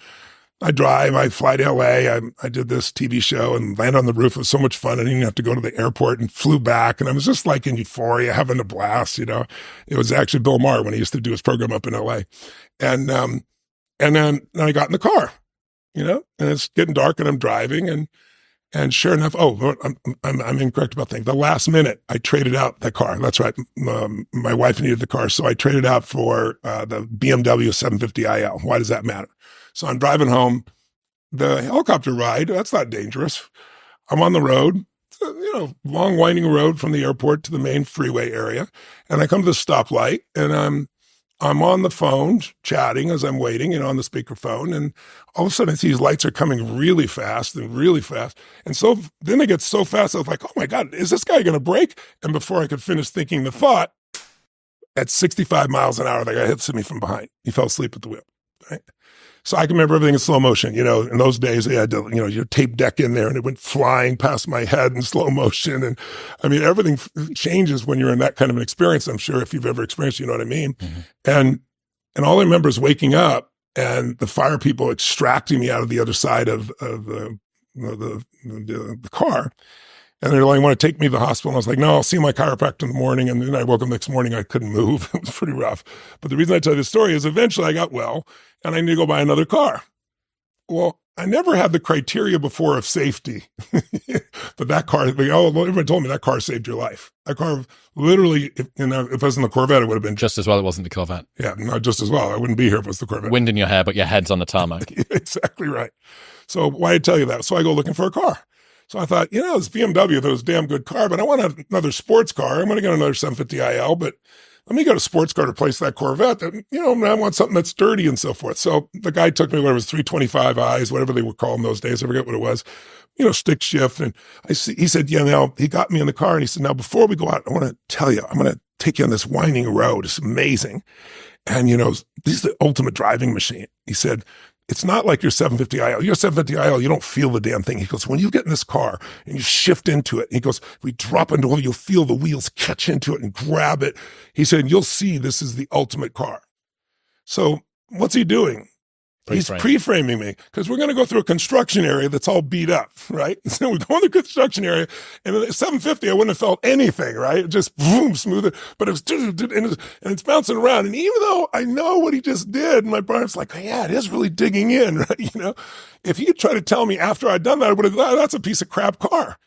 I drive, I fly to LA. I did this TV show and landed on the roof. It was so much fun. I didn't even have to go to the airport, and flew back. And I was just like in euphoria, having a blast, It was actually Bill Maher when he used to do his program up in LA. And then I got in the car, and it's getting dark and I'm driving and sure enough, I'm incorrect about things. The last minute, I traded out that car. That's right. My wife needed the car, so I traded out for the BMW 750iL. Why does that matter? So I'm driving home. The helicopter ride, that's not dangerous. I'm on the road, long winding road from the airport to the main freeway area. And I come to the stoplight and I'm on the phone chatting as I'm waiting, on the speakerphone. And all of a sudden I see these lights are coming really fast. And so then they get so fast, I was like, oh my God, is this guy going to brake? And before I could finish thinking the thought, at 65 miles an hour, the guy hits me from behind. He fell asleep at the wheel, right? So I can remember everything in slow motion. In those days they had to, your tape deck in there and it went flying past my head in slow motion. And I mean, everything changes when you're in that kind of an experience. I'm sure if you've ever experienced, you know what I mean? And all I remember is waking up and the fire people extracting me out of the other side of the car. And they're like, want to take me to the hospital? And I was like, no, I'll see my chiropractor in the morning. And then I woke up the next morning, I couldn't move. It was pretty rough. But the reason I tell you this story is eventually I got well and I need to go buy another car. Well, I never had the criteria before of safety. But that car, everybody told me that car saved your life. That car literally, if it wasn't the Corvette, it would have been. Just as well it wasn't the Corvette. Yeah, not just as well. I wouldn't be here if it was the Corvette. Wind in your hair, but your head's on the tarmac. Exactly right. So why did I tell you that? So I go looking for a car. So I thought, this BMW, that was a damn good car, but I want another sports car. I'm going to get another 750IL, but let me get a sports car to replace that Corvette. That, I want something that's sturdy and so forth. So the guy took me, whatever it was, 325i's, whatever they were calling those days. I forget what it was, stick shift. And he said, he got me in the car and he said, now before we go out, I want to tell you, I'm going to take you on this winding road. It's amazing. And, this is the ultimate driving machine. He said, it's not like your 750IL. Your 750IL, you don't feel the damn thing. He goes, when you get in this car and you shift into it, he goes, we drop into it, you'll feel the wheels catch into it and grab it. He said, you'll see this is the ultimate car. So what's he doing? He's pre-framing me because we're going to go through a construction area that's all beat up, right? So we go in the construction area and at 750, I wouldn't have felt anything, right? Just boom, smooth. But it was, and it's bouncing around. And even though I know what he just did, my brain's like, yeah, it is really digging in, right? If he tried to tell me after I'd done that, I would have thought, that's a piece of crap car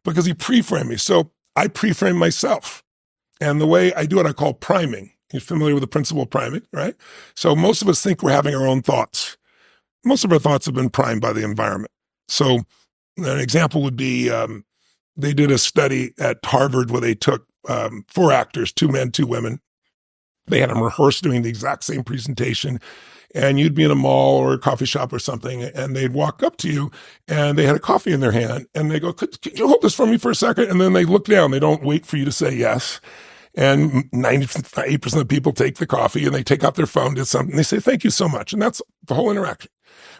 because he pre-framed me. So I pre-frame myself. And the way I do it, I call priming. You're familiar with the principle of priming, right? So most of us think we're having our own thoughts. Most of our thoughts have been primed by the environment. So an example would be they did a study at Harvard where they took 4 actors, 2 men, 2 women. They had them rehearse doing the exact same presentation. And you'd be in a mall or a coffee shop or something, and they'd walk up to you, and they had a coffee in their hand, and they go, could you hold this for me for a second? And then they look down. They don't wait for you to say yes. And 98% of people take the coffee and they take out their phone, did something. And they say, thank you so much. And that's the whole interaction.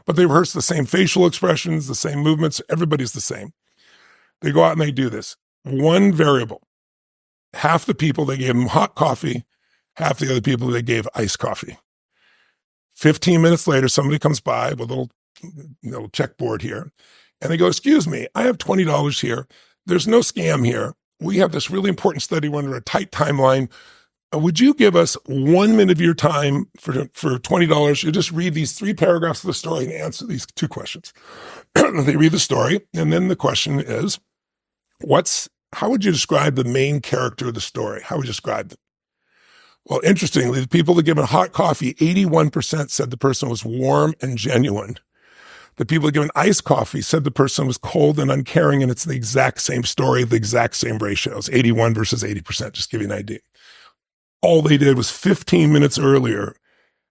But they rehearse the same facial expressions, the same movements. Everybody's the same. They go out and they do this. One variable. Half the people, they gave them hot coffee. Half the other people, they gave iced coffee. 15 minutes later, somebody comes by with a little checkboard here. And they go, excuse me, I have $20 here. There's no scam here. We have this really important study. We're under a tight timeline. Would you give us 1 minute of your time for $20? You just read these 3 paragraphs of the story and answer these 2 questions. They read the story. And then the question is, how would you describe the main character of the story? How would you describe them? Well, interestingly, the people that given hot coffee, 81% said the person was warm and genuine. The people given iced coffee said the person was cold and uncaring, and it's the exact same story, the exact same ratios, 81 versus 80%, just to give you an idea. All they did was 15 minutes earlier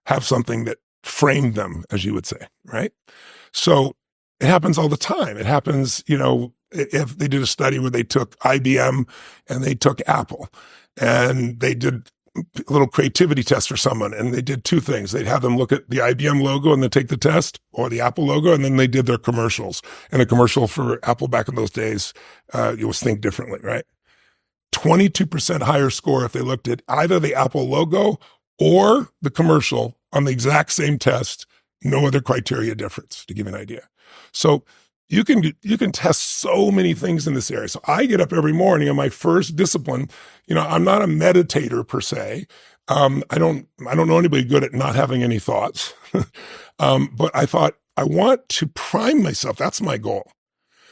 have something that framed them, as you would say, right? So it happens all the time. It happens, if they did a study where they took IBM and they took Apple, and they did a little creativity test for someone, and they did 2 things. They'd have them look at the IBM logo and then take the test, or the Apple logo, and then they did their commercials. And a commercial for Apple back in those days, you was think differently, right? 22% higher score if they looked at either the Apple logo or the commercial on the exact same test, no other criteria difference, to give you an idea. So you can test so many things in this area. So I get up every morning and my first discipline, I'm not a meditator per se. I don't know anybody good at not having any thoughts. But I thought I want to prime myself. That's my goal.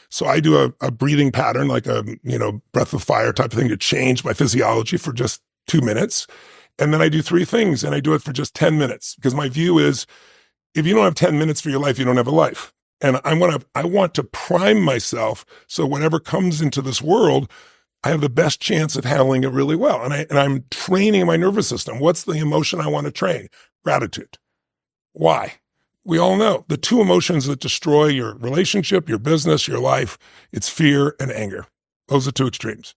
So I do a breathing pattern, like a, breath of fire type of thing to change my physiology for just 2 minutes. And then I do 3 things and I do it for just 10 minutes because my view is if you don't have 10 minutes for your life, you don't have a life. And I want to prime myself so whatever comes into this world, I have the best chance of handling it really well. And I'm training my nervous system. What's the emotion I want to train? Gratitude. Why? We all know the 2 emotions that destroy your relationship, your business, your life, it's fear and anger. Those are 2 extremes.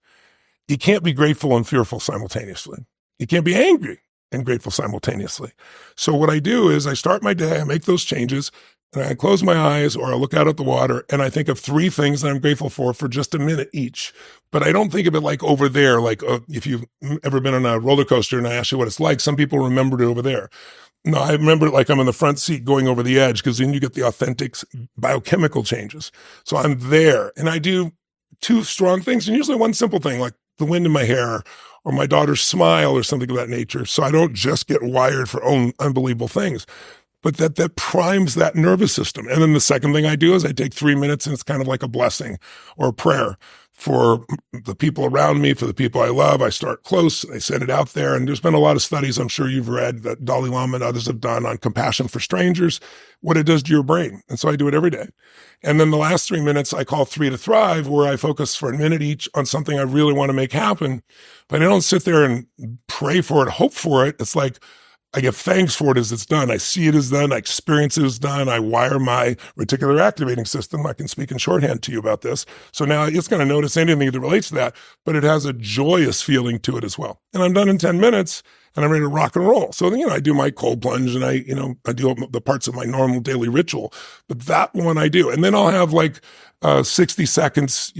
You can't be grateful and fearful simultaneously. You can't be angry and grateful simultaneously. So what I do is I start my day, I make those changes, and I close my eyes or I look out at the water and I think of 3 things that I'm grateful for just a minute each. But I don't think of it like over there, like if you've ever been on a roller coaster and I ask you what it's like, some people remember it over there. No, I remember it like I'm in the front seat going over the edge because then you get the authentic biochemical changes. So I'm there and I do two strong things, and usually one simple thing like the wind in my hair or my daughter's smile or something of that nature. So I don't just get wired for unbelievable things, but that primes that nervous system. And then the second thing I do is I take 3 minutes, and it's kind of like a blessing or a prayer for the people around me, for the people I love. I start close, I send it out there. And there's been a lot of studies I'm sure you've read that Dalai Lama and others have done on compassion for strangers, what it does to your brain. And so I do it every day. And then the last 3 minutes I call 3 to Thrive, where I focus for a minute each on something I really want to make happen. But I don't sit there and pray for it, hope for it. It's like, I give thanks for it as it's done. I see it as done. I experience it as done. I wire my reticular activating system. I can speak in shorthand to you about this. So now it's going to notice anything that relates to that, but it has a joyous feeling to it as well. And I'm done in 10 minutes and I'm ready to rock and roll. So, I do my cold plunge and I do the parts of my normal daily ritual, but that one I do. And then I'll have like 60 seconds,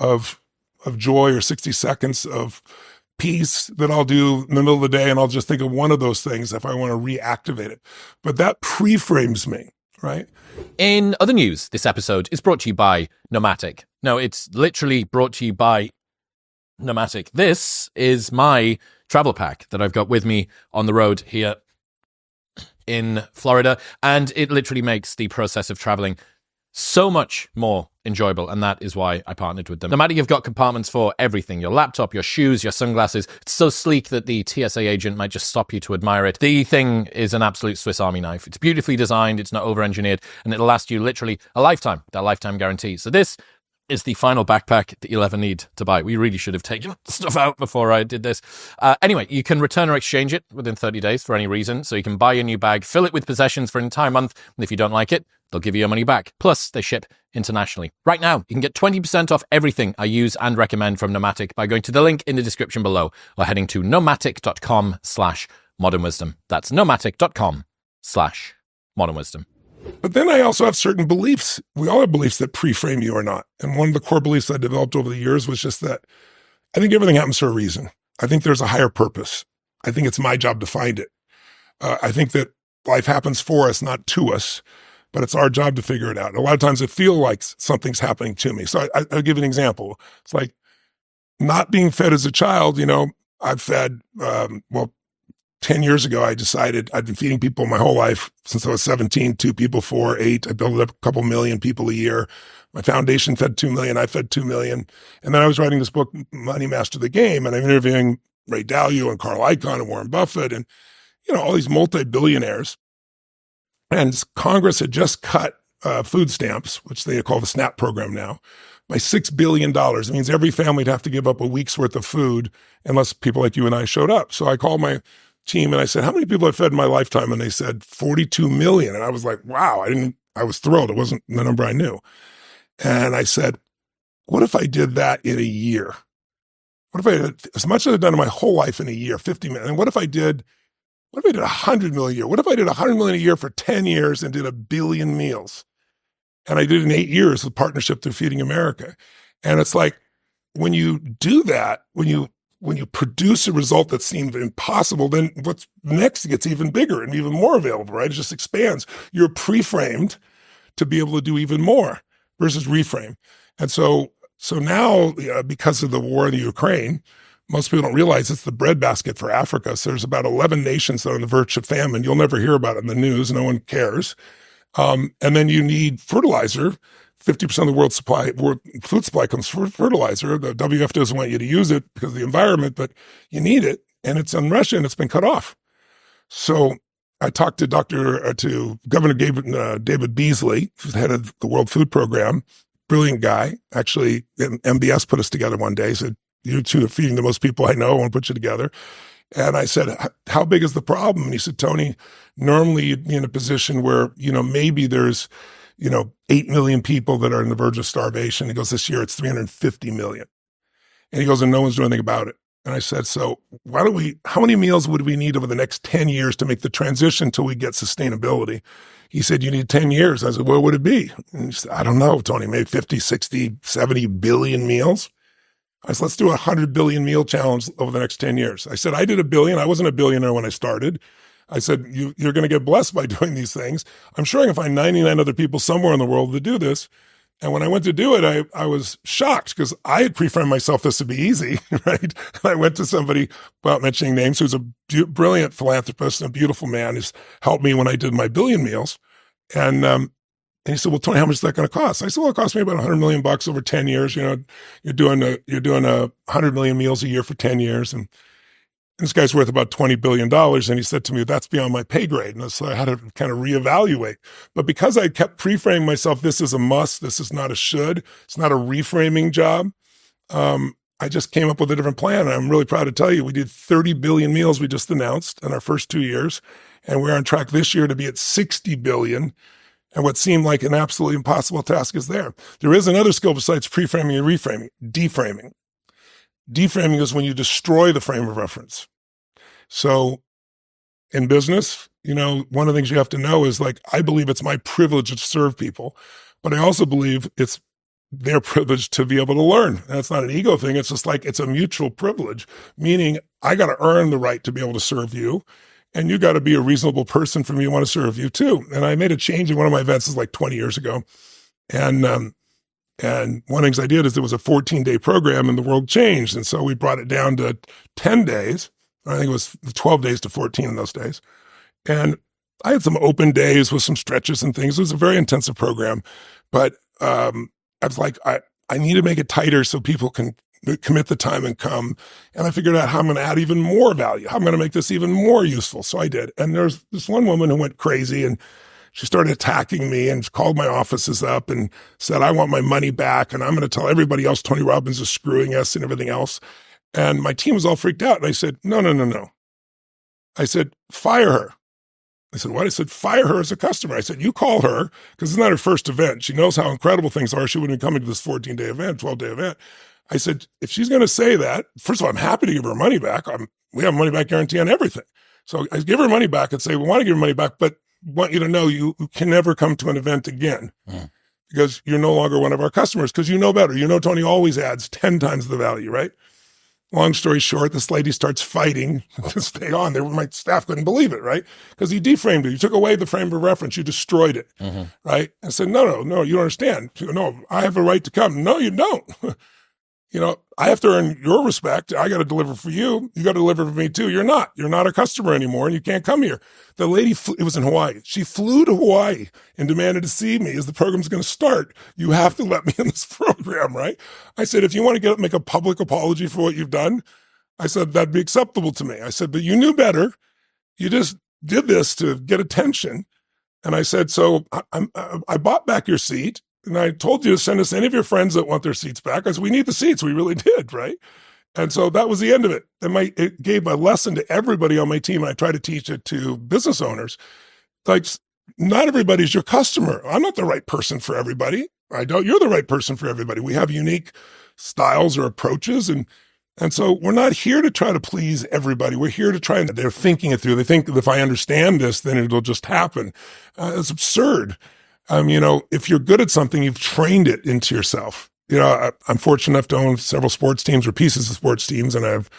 of joy or 60 seconds of piece that I'll do in the middle of the day, and I'll just think of one of those things if I want to reactivate it. But that pre-frames me, right? In other news, this episode is brought to you by Nomatic. No, it's literally brought to you by Nomatic. This is my travel pack that I've got with me on the road here in Florida, and it literally makes the process of traveling so much more enjoyable, and that is why I partnered with them. Nomatic, you've got compartments for everything: your laptop, your shoes, your sunglasses. It's so sleek that the TSA agent might just stop you to admire it. The thing is an absolute Swiss Army knife. It's beautifully designed, it's not over-engineered, and it'll last you literally a lifetime, that lifetime guarantee. So this is the final backpack that you'll ever need to buy. We really should have taken stuff out before I did this. Anyway, you can return or exchange it within 30 days for any reason. So you can buy a new bag, fill it with possessions for an entire month, and if you don't like it, they'll give you your money back. Plus, they ship internationally. Right now, you can get 20% off everything I use and recommend from Nomatic by going to the link in the description below or heading to nomatic.com/modernwisdom. That's nomatic.com/modernwisdom. But then I also have certain beliefs. We all have beliefs that pre-frame you or not. And one of the core beliefs I developed over the years was just that I think everything happens for a reason. I think there's a higher purpose. I think it's my job to find it. I think that life happens for us, not to us, but it's our job to figure it out. A lot of times I feel like something's happening to me. So I'll give an example. It's like not being fed as a child. I've fed, 10 years ago, I decided I'd been feeding people my whole life since I was 17, 2 people, 4, 8. I built up a couple million people a year. My foundation fed 2 million. I fed 2 million. And then I was writing this book, Money Master the Game, and I'm interviewing Ray Dalio and Carl Icahn and Warren Buffett and, all these multi-billionaires. And Congress had just cut food stamps, which they call the SNAP program now, by $6 billion. It means every family would have to give up a week's worth of food unless people like you and I showed up. So I called my team and I said, how many people have fed in my lifetime? And they said 42 million. And I was like, wow, I was thrilled. It wasn't the number I knew. And I said, what if I did that in a year? What if I did as much as I've done in my whole life in a year, 50 million? And what if I did 100 million a year? What if I did 100 million a year for 10 years and did 1 billion meals? And I did it in 8 years with Partnership to Feeding America. And it's like, when you do that, when you produce a result that seemed impossible, then what's next gets even bigger and even more available, right? It just expands. You're pre-framed to be able to do even more versus reframe. And so now, because of the war in the Ukraine, most people don't realize it's the breadbasket for Africa. So there's about 11 nations that are on the verge of famine. You'll never hear about it in the news. No one cares. And then you need fertilizer. 50% of the world's food supply comes from fertilizer. The WF doesn't want you to use it because of the environment, but you need it. And it's in Russia and it's been cut off. So I talked to Governor David Beasley, who's the head of the World Food Program, brilliant guy. Actually, MBS put us together one day. He said, you two are feeding the most people I know. I want to put you together. And I said, how big is the problem? And he said, Tony, normally you'd be in a position where, maybe there's, 8 million people that are on the verge of starvation. He goes, this year it's 350 million. And he goes, and no one's doing anything about it. And I said, so how many meals would we need over the next 10 years to make the transition till we get sustainability? He said, you need 10 years. I said, what would it be? And he said, I don't know, Tony, maybe 50, 60, 70 billion meals. I said, let's do a 100 billion meal challenge over the next 10 years. I said, I did 1 billion. I wasn't a billionaire when I started. I said, you're going to get blessed by doing these things. I'm sure I can find 99 other people somewhere in the world that do this. And when I went to do it, I was shocked because I had pre-framed myself this would be easy, right? And I went to somebody, without mentioning names, who's a brilliant philanthropist and a beautiful man who's helped me when I did my billion meals. And he said, well, Tony, how much is that going to cost? I said, well, it cost me about $100 million over 10 years. You're doing 100 million meals a year for 10 years. And this guy's worth about $20 billion. And he said to me, that's beyond my pay grade. And so I had to kind of reevaluate. But because I kept pre-framing myself, this is a must, this is not a should, it's not a reframing job, I just came up with a different plan. And I'm really proud to tell you, we did 30 billion meals we just announced in our first 2 years. And we're on track this year to be at 60 billion. And what seemed like an absolutely impossible task is there. There is another skill besides pre-framing and reframing, deframing. Deframing is when you destroy the frame of reference. So in business, one of the things you have to know is I believe it's my privilege to serve people, but I also believe it's their privilege to be able to learn. And that's not an ego thing. It's just it's a mutual privilege, meaning I got to earn the right to be able to serve you. And you got to be a reasonable person for me to want to serve you too. And I made a change in one of my events, is 20 years ago. And one of the things I did is there was a 14-day program and the world changed. And so we brought it down to 10 days. I think it was 12 days to 14 in those days. And I had some open days with some stretches and things. It was a very intensive program. But I was I need to make it tighter so people can commit the time and come. And I figured out how I'm going to add even more value, how I'm going to make this even more useful. So I did. And there's this one woman who went crazy and she started attacking me and called my offices up and said, I want my money back. And I'm going to tell everybody else Tony Robbins is screwing us and everything else. And my team was all freaked out. And I said, no. I said, fire her. I said, what? I said, fire her as a customer. I said, you call her, because it's not her first event. She knows how incredible things are. She wouldn't be coming to this 14-day event, 12-day event. I said, if she's going to say that, first of all, I'm happy to give her money back. We have a money back guarantee on everything. So I give her money back and say, we want to give her money back, but want you to know you can never come to an event again because you're no longer one of our customers because you know better. Tony always adds 10 times the value, right? Long story short, this lady starts fighting to stay on there. My staff couldn't believe it, right? Because you deframed it. You took away the frame of reference. You destroyed it, right? I said, no, you don't understand. No, I have a right to come. No, you don't. I have to earn your respect. I got to deliver for you. You got to deliver for me too. You're not a customer anymore and you can't come here. The lady, it was in Hawaii. She flew to Hawaii and demanded to see me as the program's going to start. You have to let me in this program, right? I said, if you want to make a public apology for what you've done, I said, that'd be acceptable to me. I said, but you knew better. You just did this to get attention. And I said, so I bought back your seat. And I told you to send us any of your friends that want their seats back. I said, we need the seats. We really did, right? And so that was the end of it. And it gave a lesson to everybody on my team. And I try to teach it to business owners. Not everybody's your customer. I'm not the right person for everybody. You're the right person for everybody. We have unique styles or approaches. And so we're not here to try to please everybody. We're here to try and they're thinking it through. They think that if I understand this, then it'll just happen. It's absurd. If you're good at something, you've trained it into yourself. I'm fortunate enough to own several sports teams or pieces of sports teams, and I have,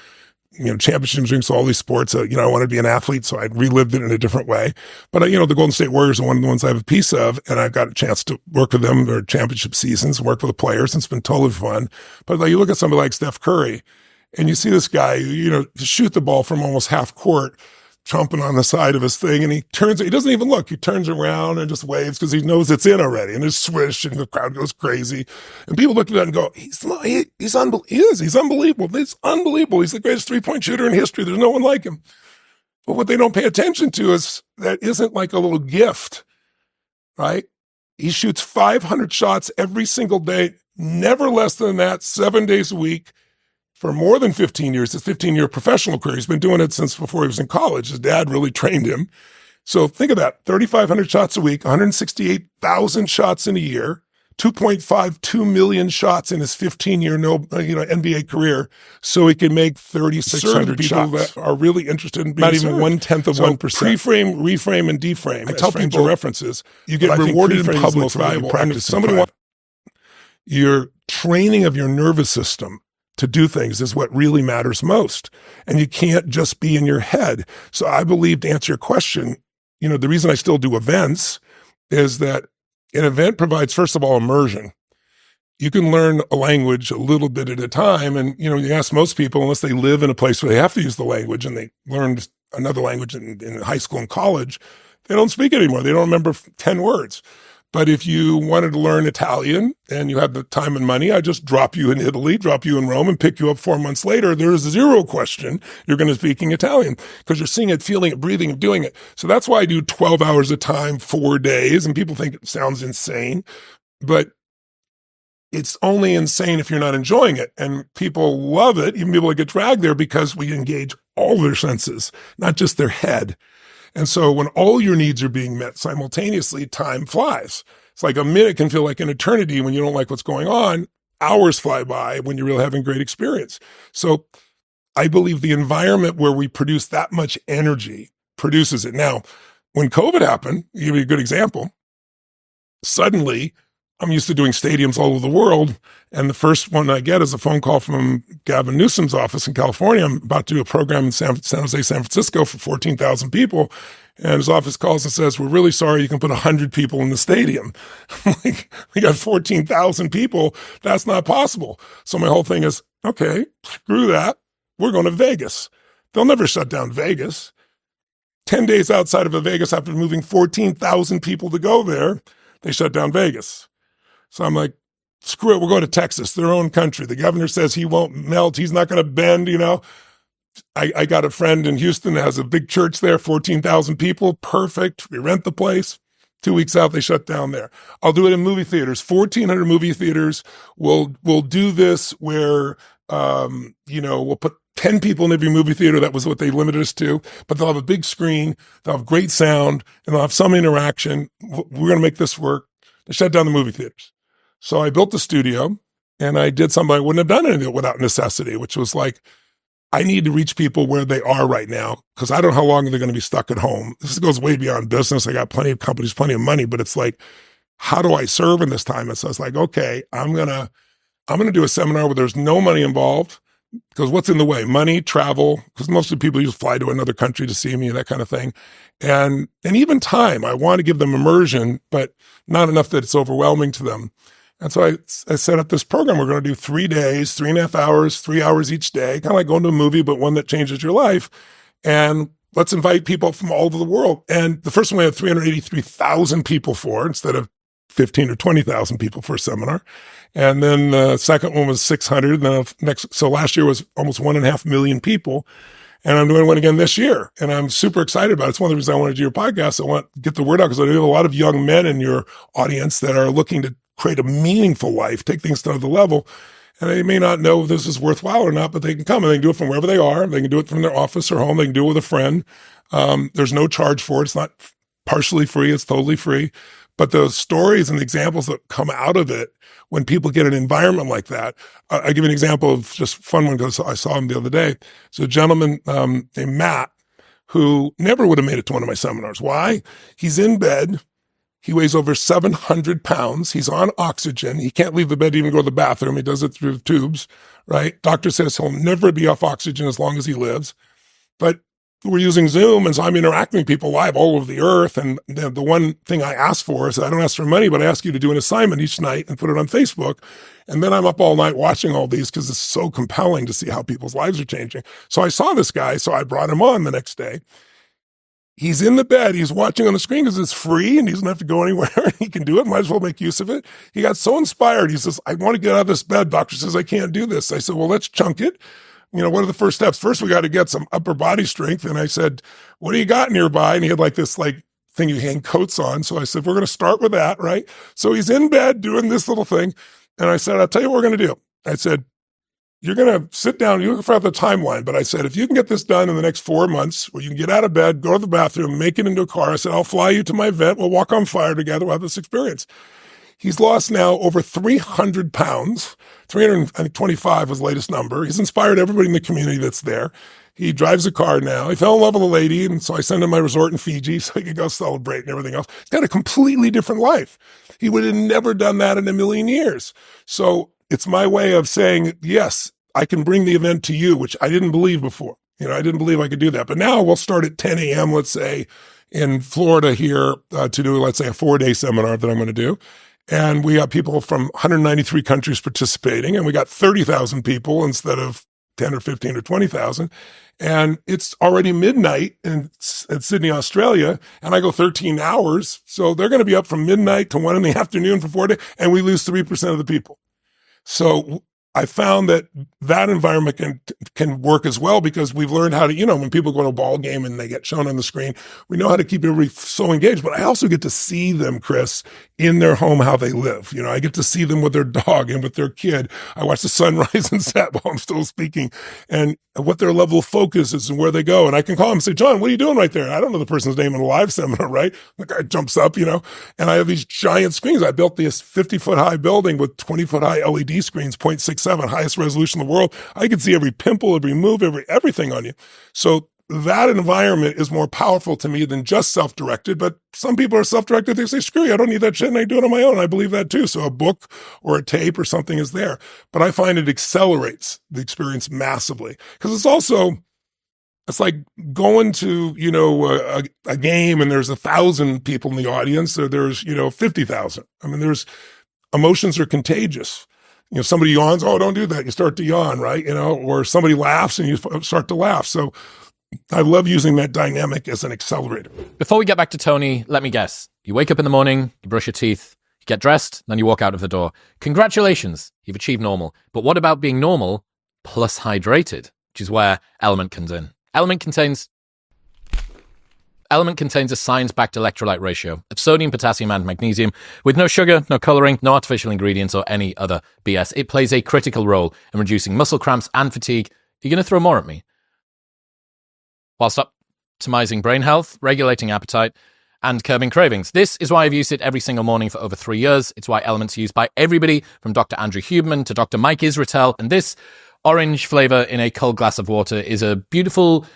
championship drinks, all these sports. I wanted to be an athlete, so I relived it in a different way. But, the Golden State Warriors are one of the ones I have a piece of, and I've got a chance to work with them their championship seasons, work with the players, and it's been totally fun. But you look at somebody like Steph Curry, and you see this guy, shoot the ball from almost half court, trumping on the side of his thing, and he doesn't even look. He turns around and just waves because he knows it's in already, and there's swish, and the crowd goes crazy. And people look at that and go, he's unbelievable. He's unbelievable. He's unbelievable. He's the greatest three-point shooter in history. There's no one like him. But what they don't pay attention to is that isn't like a little gift, right? He shoots 500 shots every single day, never less than that, 7 days a week, for more than 15 years, his 15-year professional career. He's been doing it since before he was in college. His dad really trained him. So think of that, 3,500 shots a week, 168,000 shots in a year, 2.52 million shots in his 15-year NBA career, so he can make 3,600 people that are really interested in being not even 1/10 of 1%. Pre-frame, reframe, and deframe. I tell people references. You get rewarded in public for valuable. And if somebody wants your training of your nervous system to do things is what really matters most. And you can't just be in your head. So I believe, to answer your question, the reason I still do events is that an event provides, first of all, immersion. you can learn a language a little bit at a time. And, you ask most people, unless they live in a place where they have to use the language and they learned another language in high school and college, they don't speak it anymore. They don't remember 10 words. But if you wanted to learn Italian and you had the time and money, I just drop you in Italy, drop you in Rome, and pick you up 4 months later. There is zero question you're going to speaking Italian because you're seeing it, feeling it, breathing it, doing it. So that's why I do 12 hours a time, 4 days. And people think it sounds insane, but it's only insane if you're not enjoying it. And people love it, even people that get dragged there, because we engage all their senses, not just their head. And so when all your needs are being met simultaneously, time flies. It's like a minute can feel like an eternity when you don't like what's going on. Hours fly by when you're really having great experience. So I believe the environment where we produce that much energy produces it. Now, when COVID happened, I'll give you a good example. Suddenly, I'm used to doing stadiums all over the world, and the first one I get is a phone call from Gavin Newsom's office in California. I'm about to do a program in San Jose, San Francisco for 14,000 people, and his office calls and says, "We're really sorry, you can put 100 people in the stadium." I'm like, we got 14,000 people. That's not possible. So my whole thing is, okay, screw that. We're going to Vegas. They'll never shut down Vegas. 10 days outside of Vegas, after moving 14,000 people to go there, they shut down Vegas. So I'm like, screw it, we'll go to Texas, their own country. The governor says he won't melt, he's not going to bend, I got a friend in Houston that has a big church there, 14,000 people, perfect. We rent the place. 2 weeks out, they shut down there. I'll do it in movie theaters, 1,400 movie theaters. We'll do this where, we'll put 10 people in every movie theater. That was what they limited us to. But they'll have a big screen, they'll have great sound, and they'll have some interaction. We're going to make this work. They shut down the movie theaters. So I built the studio, and I did something I wouldn't have done anything without necessity, which was like, I need to reach people where they are right now, because I don't know how long they're going to be stuck at home. This goes way beyond business. I got plenty of companies, plenty of money, but it's like, how do I serve in this time? And so I was like, okay, I'm gonna do a seminar where there's no money involved, because what's in the way? Money, travel, because most of the people just fly to another country to see me, that kind of thing. And even time. I want to give them immersion, but not enough that it's overwhelming to them. And so I set up this program. We're going to do 3 days, 3.5 hours, 3 hours each day, kind of like going to a movie, but one that changes your life. And let's invite people from all over the world. And the first one we had 383,000 people for, instead of 15 or 20,000 people for a seminar. And then the second one was 600. And then so last year was almost 1.5 million people. And I'm doing one again this year. And I'm super excited about it. It's one of the reasons I want to do your podcast. I want to get the word out, because I know you have a lot of young men in your audience that are looking to create a meaningful life, take things to another level. And they may not know if this is worthwhile or not, but they can come and they can do it from wherever they are. They can do it from their office or home. They can do it with a friend. There's no charge for it. It's not partially free. It's totally free. But those stories and the examples that come out of it, when people get an environment like that, I give you an example of just a fun one, because I saw him the other day. So a gentleman named Matt, who never would have made it to one of my seminars. Why? He's in bed. He weighs over 700 pounds. He's on oxygen. He can't leave the bed to even go to the bathroom. He does it through the tubes, right? Doctor says he'll never be off oxygen as long as he lives. But we're using Zoom, and so I'm interacting with people live all over the earth. And the one thing I ask for is, I don't ask for money, but I ask you to do an assignment each night and put it on Facebook. And then I'm up all night watching all these, because it's so compelling to see how people's lives are changing. So I saw this guy, so I brought him on the next day. He's in the bed. He's watching on the screen because it's free and he doesn't have to go anywhere. He can do it. Might as well make use of it. He got so inspired. He says, I want to get out of this bed. Doctor says I can't do this. I said, well, let's chunk it. What are the first steps? First, we got to get some upper body strength. And I said, what do you got nearby? And he had like this thing you hang coats on. So I said, we're going to start with that, right? So he's in bed doing this little thing. And I said, I'll tell you what we're going to do. I said, you're going to sit down, you're looking for the timeline. But I said, if you can get this done in the next 4 months, where you can get out of bed, go to the bathroom, make it into a car, I said, I'll fly you to my event. We'll walk on fire together. We'll have this experience. He's lost now over 300 pounds. 325 was the latest number. He's inspired everybody in the community that's there. He drives a car now. He fell in love with a lady, and so I sent him my resort in Fiji so he could go celebrate and everything else. He's got a completely different life. He would have never done that in a million years. So it's my way of saying, yes, I can bring the event to you, which I didn't believe before. I didn't believe I could do that. But now we'll start at 10 a.m., let's say, in Florida here to do, let's say, a 4-day seminar that I'm going to do. And we have people from 193 countries participating, and we got 30,000 people instead of 10 or 15 or 20,000. And it's already midnight in Sydney, Australia, and I go 13 hours. So they're going to be up from midnight to 1 PM for 4 days, and we lose 3% of the people. So I found that environment can work as well, because we've learned how to, when people go to a ball game and they get shown on the screen, we know how to keep everybody so engaged. But I also get to see them, Chris, in their home, how they live. I get to see them with their dog and with their kid. I watch the sun rise and set while I'm still speaking, and what their level of focus is and where they go. And I can call them and say, John, what are you doing right there? I don't know the person's name in a live seminar, right? The guy jumps up, and I have these giant screens. I built this 50-foot high building with 20-foot high LED screens, 0.67, highest resolution in the world. I can see every pimple, every move, everything on you. So that environment is more powerful to me than just self-directed. But some people are self-directed. They say, screw you, I don't need that shit, and I do it on my own. I believe that too. So a book or a tape or something is there. But I find it accelerates the experience massively, because it's like going to, a game and there's 1,000 people in the audience, or there's, 50,000. I mean, emotions are contagious. Somebody yawns, oh, don't do that. You start to yawn, right? Or somebody laughs and you start to laugh. So I love using that dynamic as an accelerator. Before we get back to Tony, let me guess. You wake up in the morning, you brush your teeth, you get dressed, then you walk out of the door. Congratulations, you've achieved normal. But what about being normal plus hydrated, which is where Element comes in? Element contains a science-backed electrolyte ratio of sodium, potassium, and magnesium, with no sugar, no coloring, no artificial ingredients, or any other BS. It plays a critical role in reducing muscle cramps and fatigue. You're going to throw more at me? Whilst optimizing brain health, regulating appetite, and curbing cravings. This is why I've used it every single morning for over 3 years. It's why Element's used by everybody from Dr. Andrew Huberman to Dr. Mike Israetel. And this orange flavor in a cold glass of water is a beautiful,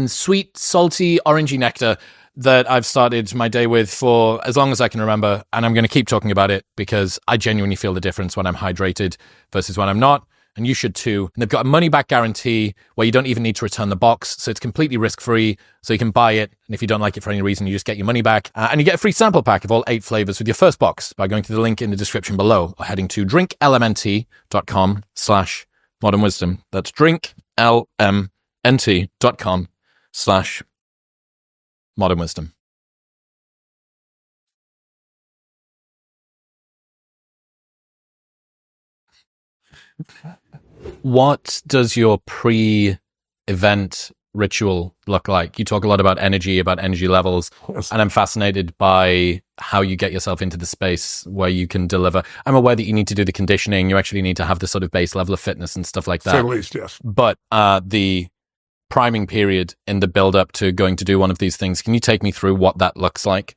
sweet, salty, orangey nectar that I've started my day with for as long as I can remember. And I'm going to keep talking about it because I genuinely feel the difference when I'm hydrated versus when I'm not. And you should too. And they've got a money-back guarantee where you don't even need to return the box. So it's completely risk-free. So you can buy it. And if you don't like it for any reason, you just get your money back. And you get a free sample pack of all 8 flavors with your first box by going to the link in the description below or heading to drinklmnt.com/modern wisdom. That's drinklmnt.com/modern wisdom. What does your pre-event ritual look like? You talk a lot about energy levels, yes. And I'm fascinated by how you get yourself into the space where you can deliver. I'm aware that you need to do the conditioning. You actually need to have the sort of base level of fitness and stuff like that. At least, yes. But the priming period in the build-up to going to do one of these things, can you take me through what that looks like?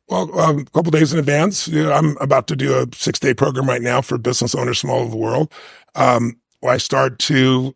Well, a couple days in advance. I'm about to do a 6-day program right now for business owners from all over the world. I start to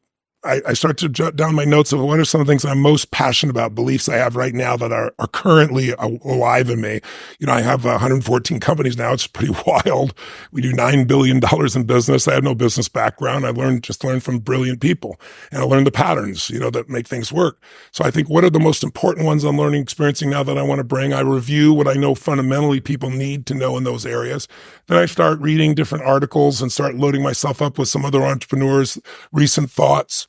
jot down my notes of what are some of the things I'm most passionate about, beliefs I have right now that are currently alive in me. I have 114 companies now. It's pretty wild. We do $9 billion in business. I have no business background. I learned from brilliant people, and I learned the patterns, that make things work. So I think what are the most important ones I'm learning, experiencing now that I want to bring? I review what I know fundamentally people need to know in those areas. Then I start reading different articles and start loading myself up with some other entrepreneurs' recent thoughts.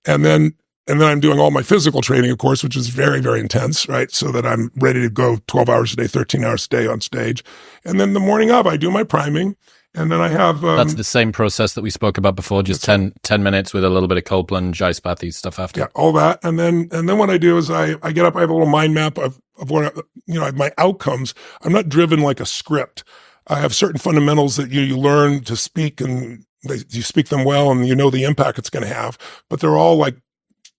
And then I'm doing all my physical training, of course, which is very, very intense, right? So that I'm ready to go 12 hours a day, 13 hours a day on stage. And then the morning of, I do my priming. And then I have... That's the same process that we spoke about before, just 10 minutes with a little bit of cold plunge, ice bath, stuff after. Yeah, all that. And then what I do is I get up, I have a little mind map of what, my outcomes. I'm not driven like a script. I have certain fundamentals that you learn to speak, and you speak them well, and the impact it's going to have. But they're all like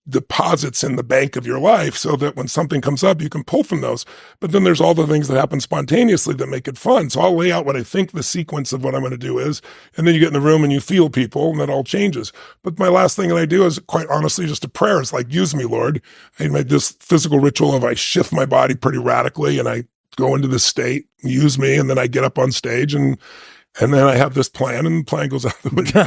deposits in the bank of your life, so that when something comes up, you can pull from those. But then there's all the things that happen spontaneously that make it fun. So I'll lay out what I think the sequence of what I'm going to do is, and then you get in the room and you feel people, and that all changes. But my last thing that I do is, quite honestly, just a prayer. It's like, use me, Lord. I made this physical ritual of I shift my body pretty radically, and I go into this state, use me, and then I get up on stage and And then I have this plan, and the plan goes out the window.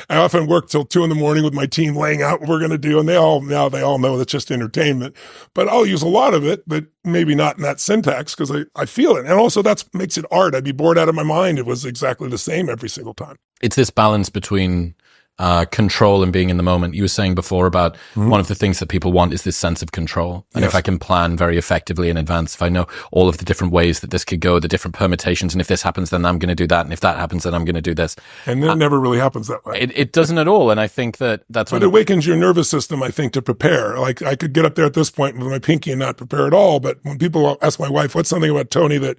I often work till 2 a.m. with my team laying out what we're going to do. And they all know it's just entertainment, but I'll use a lot of it, but maybe not in that syntax because I feel it. And also that makes it art. I'd be bored out of my mind. It was exactly the same every single time. It's this balance between control and being in the moment. You were saying before about one of the things that people want is this sense of control. And if I can plan very effectively in advance, if I know all of the different ways that this could go, the different permutations, and if this happens, then I'm going to do that. And if that happens, then I'm going to do this. And it never really happens that way. It doesn't at all. And I think that's But it awakens your nervous system, I think, to prepare. Like I could get up there at this point with my pinky and not prepare at all. But when people ask my wife, what's something about Tony that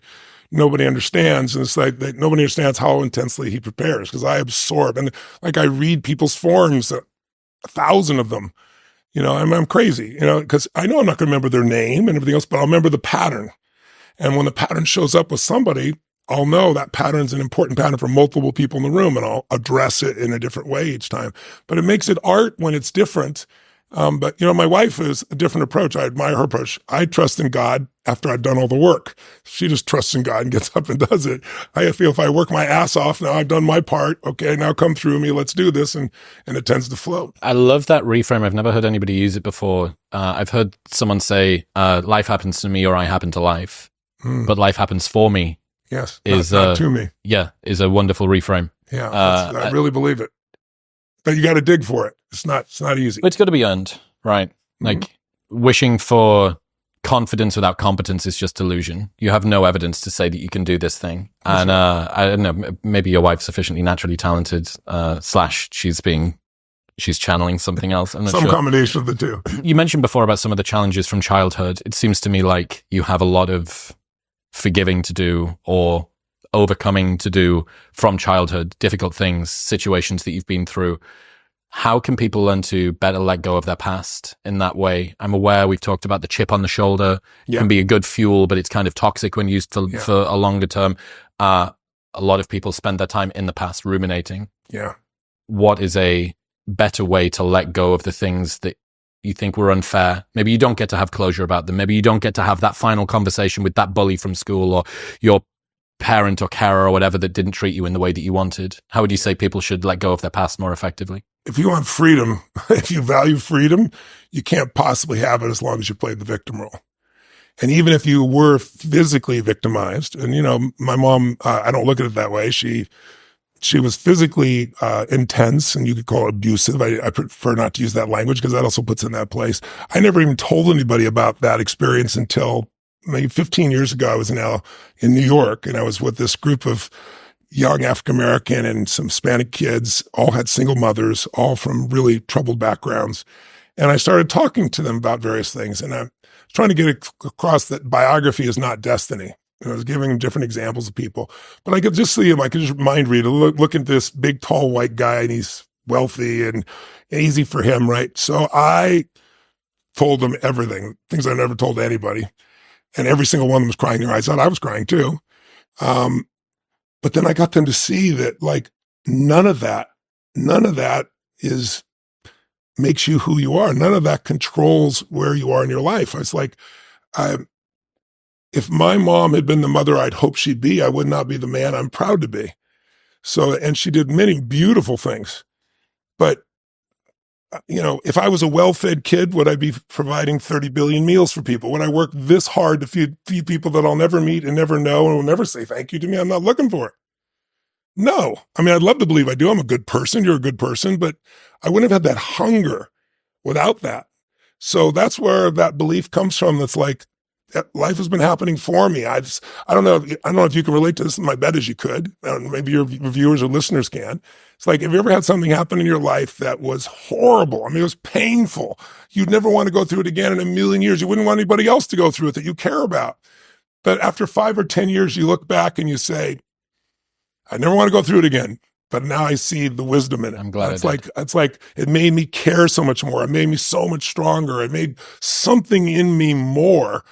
nobody understands, and it's like that nobody understands how intensely he prepares, because I absorb, and like I read people's forms, 1,000 of them, I'm crazy, because I know I'm not going to remember their name and everything else, but I'll remember the pattern. And when the pattern shows up with somebody, I'll know that pattern's an important pattern for multiple people in the room, and I'll address it in a different way each time. But it makes it art when it's different. But my wife is a different approach. I admire her approach. I trust in God after I've done all the work. She just trusts in God and gets up and does it. I feel if I work my ass off, now I've done my part. Okay, now come through me. Let's do this. And it tends to flow. I love that reframe. I've never heard anybody use it before. I've heard someone say, life happens to me or I happen to life, but life happens for me. Yes, not to me. Yeah, is a wonderful reframe. Yeah, I really believe it. But you got to dig for it. It's not easy. But it's got to be earned, right? Like wishing for confidence without competence is just delusion. You have no evidence to say that you can do this thing. And I don't know, maybe your wife's sufficiently naturally talented, / she's channeling something else. I'm not Some sure. combination of the two. You mentioned before about some of the challenges from childhood. It seems to me like you have a lot of forgiving to do or overcoming to do from childhood, difficult things, situations that you've been through. How can people learn to better let go of their past in that way? I'm aware we've talked about the chip on the shoulder. It can be a good fuel, but it's kind of toxic when used for a longer term. A lot of people spend their time in the past ruminating. Yeah. What is a better way to let go of the things that you think were unfair? Maybe you don't get to have closure about them. Maybe you don't get to have that final conversation with that bully from school or your parent or carer or whatever that didn't treat you in the way that you wanted. How would you say people should let go of their past more effectively? If you want freedom, if you value freedom, you can't possibly have it as long as you play the victim role. And even if you were physically victimized, and my mom, I don't look at it that way. She was physically intense, and you could call it abusive. I prefer not to use that language because that also puts in that place. I never even told anybody about that experience until maybe 15 years ago. I was in New York, and I was with this group of young African-American and some Hispanic kids, all had single mothers, all from really troubled backgrounds. And I started talking to them about various things. And I'm trying to get across that biography is not destiny. I was giving them different examples of people, but I could just see him. I could just mind read, look at this big, tall, white guy, and he's wealthy and easy for him, right? So I told them everything, things I never told anybody. And every single one of them was crying their eyes out. I was crying too. But then I got them to see that like none of that makes you who you are. None of that controls where you are in your life. I was like, if my mom had been the mother I'd hoped she'd be, I would not be the man I'm proud to be. So, and she did many beautiful things. But, if I was a well-fed kid, would I be providing 30 billion meals for people? Would I work this hard to feed people that I'll never meet and never know and will never say thank you to me? I'm not looking for it. No. I mean, I'd love to believe I do. I'm a good person. You're a good person. But I wouldn't have had that hunger without that. So that's where that belief comes from. That's like, life has been happening for me. I don't know if you can relate to this. My bet is you could. Maybe your viewers or listeners can. It's like, have you ever had something happen in your life that was horrible? I mean, it was painful. You'd never want to go through it again in a million years. You wouldn't want anybody else to go through it that you care about. But after 5 or 10 years, you look back and you say, I never want to go through it again. But now I see the wisdom in it. I'm glad it's like it made me care so much more. It made me so much stronger. It made something in me more.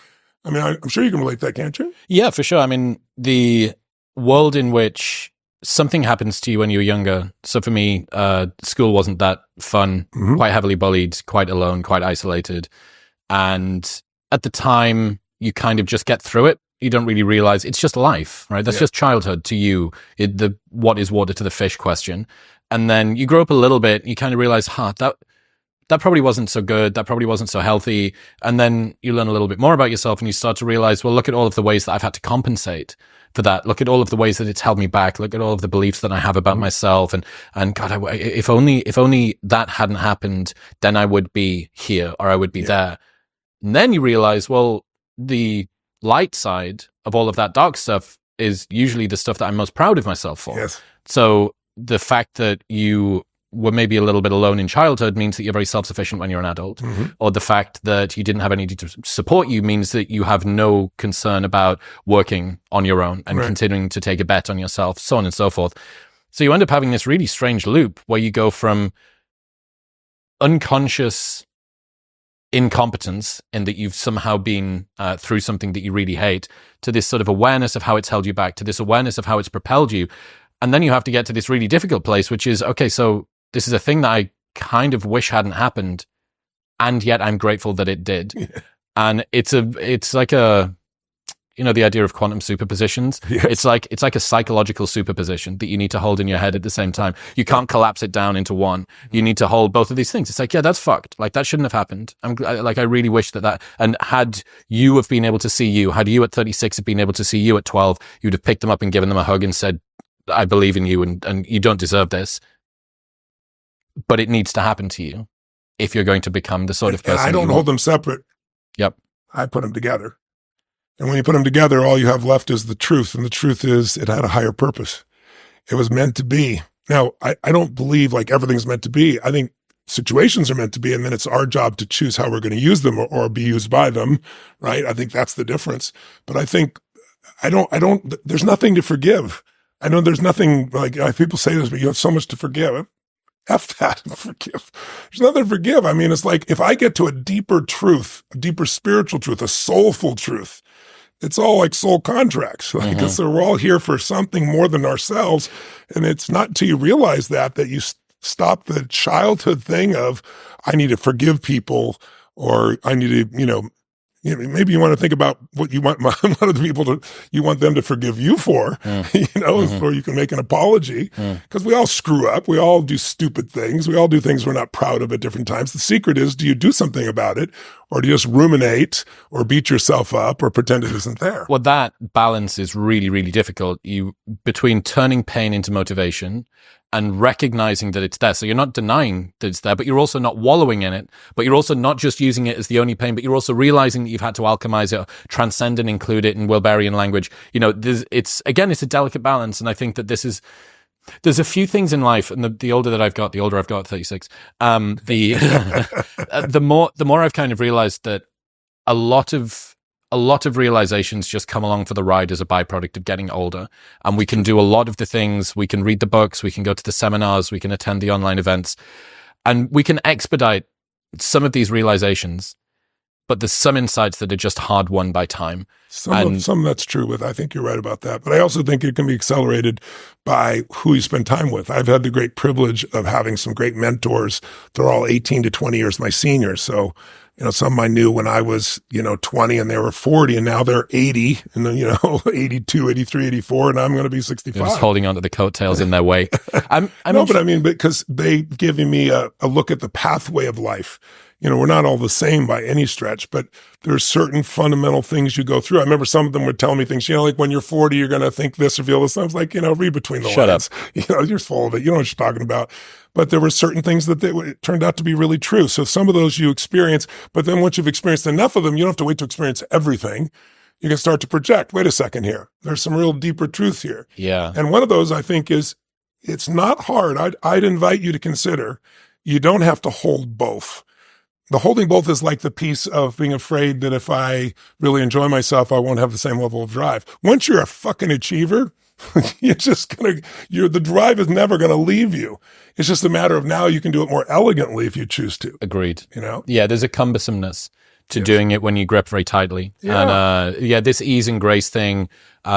I mean, I'm sure you can relate to that, can't you? Yeah, for sure. I mean, the world in which something happens to you when you're younger. So for me, school wasn't that fun, quite heavily bullied, quite alone, quite isolated. And at the time, you kind of just get through it. you don't really realize it's just life, right? That's just childhood to you. The what is water to the fish question. And then you grow up a little bit, you kind of realize, that probably wasn't so good. That probably wasn't so healthy. And then you learn a little bit more about yourself and you start to realize, well, look at all of the ways that I've had to compensate for that. Look at all of the ways that it's held me back. Look at all of the beliefs that I have about myself. And God, if only that hadn't happened, then I would be here or I would be there. And then you realize, well, the light side of all of that dark stuff is usually the stuff that I'm most proud of myself for. Yes. So the fact that you were maybe a little bit alone in childhood means that you're very self-sufficient when you're an adult. Or the fact that you didn't have anybody to support you means that you have no concern about working on your own and continuing to take a bet on yourself, so on and so forth. So you end up having this really strange loop where you go from unconscious incompetence in that you've somehow been through something that you really hate, to this sort of awareness of how it's held you back, to this awareness of how it's propelled you. And then you have to get to this really difficult place, which is, okay, so this is a thing that I kind of wish hadn't happened, and yet I'm grateful that it did. And it's like a, the idea of quantum superpositions. It's like a psychological superposition that you need to hold in your head at the same time. You can't collapse it down into one. You need to hold both of these things. It's like, yeah, that's fucked. Like, that shouldn't have happened. I really wish that, and had you have been able to see you, had you at 36 have been able to see you at 12, you'd have picked them up and given them a hug and said, I believe in you and you don't deserve this. But it needs to happen to you if you're going to become the sort of person. I don't hold them separate. Yep. I put them together. And when you put them together, all you have left is the truth. And the truth is it had a higher purpose. It was meant to be. Now, I don't believe like everything's meant to be. I think situations are meant to be, and then it's our job to choose how we're going to use them or be used by them, right? I think that's the difference. But I think there's nothing to forgive. I know there's nothing, like people say this, but you have so much to forgive. F that and forgive. There's nothing to forgive. I mean, it's like if I get to a deeper truth, a deeper spiritual truth, a soulful truth, it's all like soul contracts. Like, so we're all here for something more than ourselves. And it's not until you realize that you stop the childhood thing of, I need to forgive people, or I need to, maybe you want to think about what you want other people you want them to forgive you for, or you can make an apology, because we all screw up. We all do stupid things. We all do things we're not proud of at different times. The secret is, do you do something about it, or do you just ruminate or beat yourself up or pretend it isn't there? Well, that balance is really, really difficult. Between turning pain into motivation and recognizing that it's there. So you're not denying that it's there, but you're also not wallowing in it, but you're also not just using it as the only pain, but you're also realizing that you've had to alchemize it, transcend and include it in Wilberian language. It's a delicate balance. And I think that there's a few things in life, and the older I've got, 36, the more I've kind of realized that a lot of realizations just come along for the ride as a byproduct of getting older. And we can do a lot of the things. We can read the books, we can go to the seminars, we can attend the online events, and we can expedite some of these realizations. But there's some insights that are just hard won by time. Some that's true with, I think you're right about that. But I also think it can be accelerated by who you spend time with. I've had the great privilege of having some great mentors. They're all 18 to 20 years my seniors. So, some I knew when I was, 20 and they were 40, and now they're 80 and then, 82, 83, 84, and I'm going to be 65. They're just holding onto the coattails in their way. Because they giving me a look at the pathway of life. We're not all the same by any stretch, but there's certain fundamental things you go through. I remember some of them would tell me things, like when you're 40, you're going to think this or feel this. I was like, read between the lines. Shut up. You're full of it. You know what you're talking about. But there were certain things that it turned out to be really true. So some of those you experience, but then once you've experienced enough of them, you don't have to wait to experience everything. You can start to project, wait a second here. There's some real deeper truth here. Yeah. And one of those, I think, is it's not hard. I'd invite you to consider, you don't have to hold both. The holding both is like the piece of being afraid that if I really enjoy myself, I won't have the same level of drive. Once you're a fucking achiever, the drive is never going to leave you. It's just a matter of now you can do it more elegantly if you choose to. Agreed. You know? Yeah, there's a cumbersomeness to doing it when you grip very tightly. Yeah. And this ease and grace thing,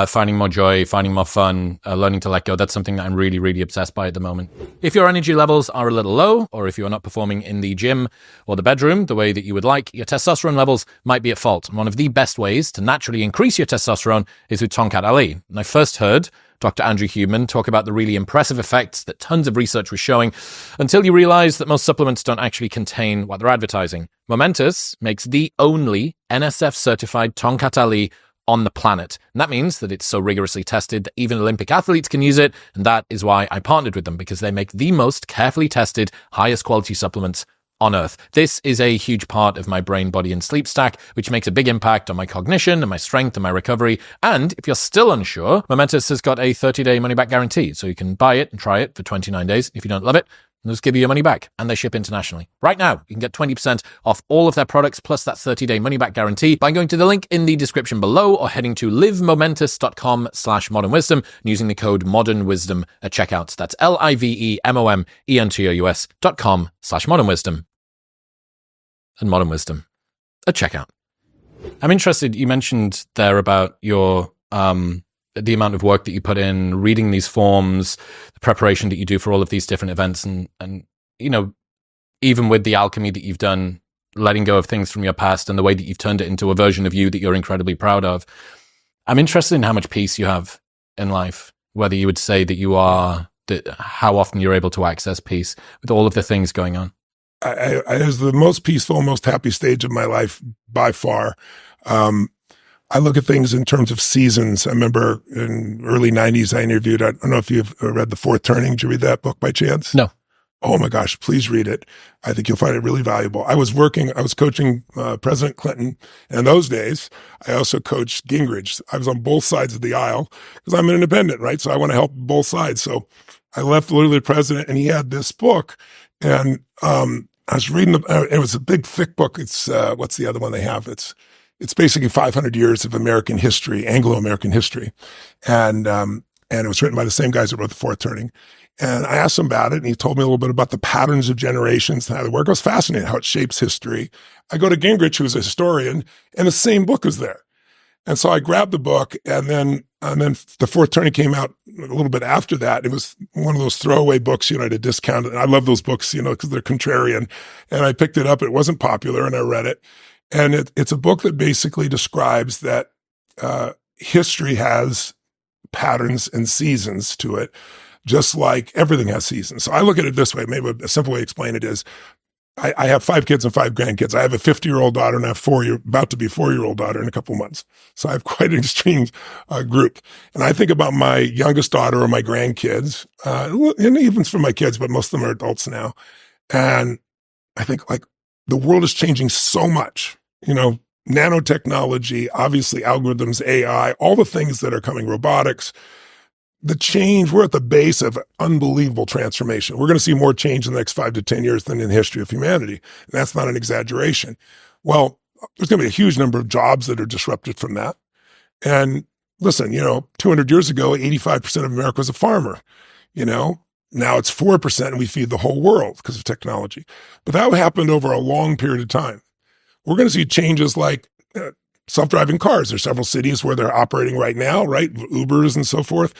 finding more joy, finding more fun, learning to let go, that's something that I'm really, really obsessed by at the moment. If your energy levels are a little low, or if you're not performing in the gym or the bedroom the way that you would like, your testosterone levels might be at fault. And one of the best ways to naturally increase your testosterone is with Tonkat Ali. And I first heard Dr. Andrew Huberman talk about the really impressive effects that tons of research was showing until you realize that most supplements don't actually contain what they're advertising. Momentous makes the only NSF-certified Tonkat Ali on the planet. And that means that it's so rigorously tested that even Olympic athletes can use it. And that is why I partnered with them, because they make the most carefully tested, highest quality supplements on Earth. This is a huge part of my brain, body, and sleep stack, which makes a big impact on my cognition and my strength and my recovery. And if you're still unsure, Momentous has got a 30-day money-back guarantee. So you can buy it and try it for 29 days. If you don't love it, they'll just give you your money back, and they ship internationally. Right now, you can get 20% off all of their products plus that 30-day money-back guarantee by going to the link in the description below or heading to livemomentous.com/modernwisdom and using the code modernwisdom at checkout. That's livemomentous.com/modernwisdom and Modern Wisdom at checkout. I'm interested, you mentioned there about your the amount of work that you put in, reading these forms, the preparation that you do for all of these different events, and even with the alchemy that you've done, letting go of things from your past and the way that you've turned it into a version of you that you're incredibly proud of. I'm interested in how much peace you have in life, whether you would say that you are, how often you're able to access peace with all of the things going on. It was the most peaceful, most happy stage of my life by far. I look at things in terms of seasons. I remember in early 90s, I interviewed, I don't know if you've read The Fourth Turning. Did you read that book by chance? No. Oh my gosh, please read it. I think you'll find it really valuable. I was coaching President Clinton. And in those days, I also coached Gingrich. I was on both sides of the aisle because I'm an independent, right? So I want to help both sides. So I left literally the president, and he had this book. And I was reading it was a big, thick book. It's, what's the other one they have? It's basically 500 years of American history, Anglo-American history. And it was written by the same guys that wrote The Fourth Turning. And I asked him about it, and he told me a little bit about the patterns of generations and how they work. I was fascinated how it shapes history. I go to Gingrich, who's a historian, and the same book is there. And so I grabbed the book, and then The Fourth Turning came out a little bit after that. It was one of those throwaway books, at a discount. And I love those books, because they're contrarian. And I picked it up. It wasn't popular, and I read it. And it's a book that basically describes that history has patterns and seasons to it, just like everything has seasons. So I look at it this way. Maybe a simple way to explain it is, I have 5 kids and 5 grandkids. I have a 50-year-old daughter, and I have about to be 4-year-old daughter in a couple of months. So I have quite an extreme group. And I think about my youngest daughter or my grandkids, and even for my kids, but most of them are adults now. And I think the world is changing so much, nanotechnology, obviously algorithms, AI, all the things that are coming, robotics. The change, we're at the base of unbelievable transformation. We're going to see more change in the next 5 to 10 years than in the history of humanity. And that's not an exaggeration. Well, there's going to be a huge number of jobs that are disrupted from that. And listen, 200 years ago, 85% of America was a farmer. Now it's 4% and we feed the whole world because of technology. But that happened over a long period of time. We're going to see changes like self-driving cars. There's several cities where they're operating right now, right? Ubers and so forth.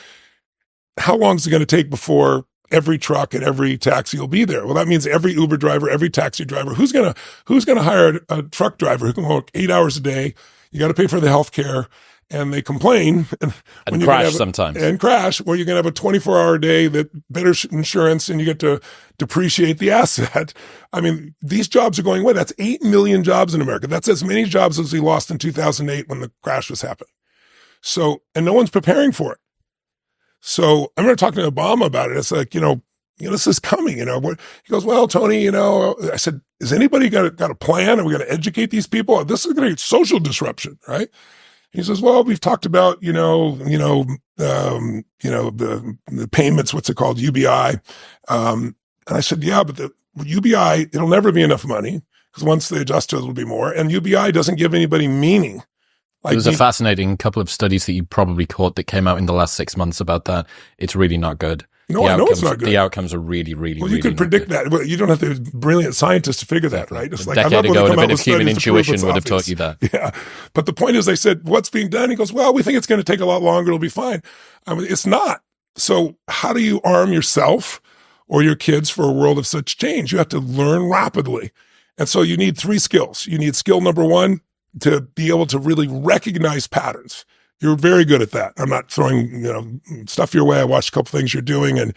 How long is it going to take before every truck and every taxi will be there? Well, that means every Uber driver, every taxi driver, who's going to hire a truck driver who can work 8 hours a day? You got to pay for the health care, and they complain and crash sometimes. And crash, where you're going to have a 24-hour day that better insurance, and you get to depreciate the asset. I mean, these jobs are going away. That's 8 million jobs in America. That's as many jobs as we lost in 2008 when the crash was happening. So, and no one's preparing for it. So I remember talking to Obama about it. It's like, this is coming, He goes, well, Tony, I said, has anybody got a plan? Are we going to educate these people? This is going to be social disruption, right? He says, well, we've talked about, the payments, what's it called? UBI. And I said, yeah, but the UBI, it'll never be enough money because once they adjust to it, it'll be more. And UBI doesn't give anybody meaning. There's a fascinating couple of studies that you probably caught that came out in the last 6 months about that. It's really not good. No, I know it's not good. The outcomes are really, really, well, you really can predict that. Well, you don't have to be brilliant scientists to figure that, right? It's like a decade ago, and a bit of human intuition would have taught you that. Yeah. But the point is, they said, what's being done? He goes, well, we think it's going to take a lot longer. It'll be fine. I mean, it's not. So how do you arm yourself or your kids for a world of such change? You have to learn rapidly. And so you need 3 skills. You need skill number 1, to be able to really recognize patterns. You're very good at that. I'm not throwing, stuff your way. I watched a couple things you're doing, and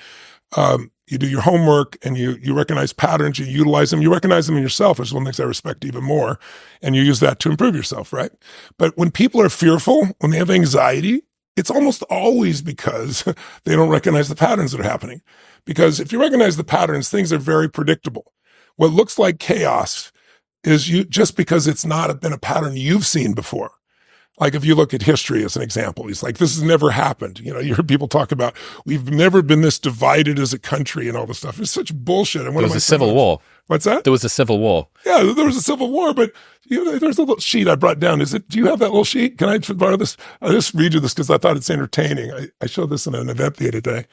you do your homework, and you recognize patterns, you utilize them, you recognize them in yourself, which is one of the things I respect even more, and you use that to improve yourself, right? But when people are fearful, when they have anxiety, it's almost always because they don't recognize the patterns that are happening. Because if you recognize the patterns, things are very predictable. What looks like chaos is just because it's not been a pattern you've seen before. Like if you look at history as an example, he's like, this has never happened. You hear people talk about, we've never been this divided as a country and all this stuff. It's such bullshit. And there was a civil war. What's that? There was a civil war. Yeah, there was a civil war, but there's a little sheet I brought down. Do you have that little sheet? Can I borrow this? I'll just read you this because I thought it's entertaining. I showed this in an event the other day.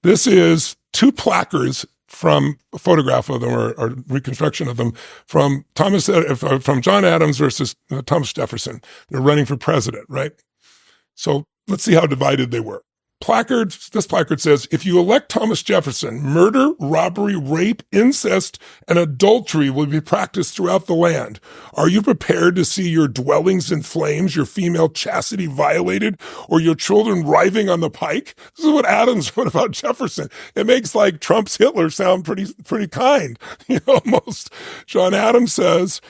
This is 2 placards from a photograph of them or reconstruction of them from John Adams versus Thomas Jefferson. They're running for president, right? So let's see how divided they were. This placard says, if you elect Thomas Jefferson, murder, robbery, rape, incest, and adultery will be practiced throughout the land. Are you prepared to see your dwellings in flames, your female chastity violated, or your children writhing on the pike? This is what Adams wrote about Jefferson. It makes like Trump's Hitler sound pretty kind, almost. Jefferson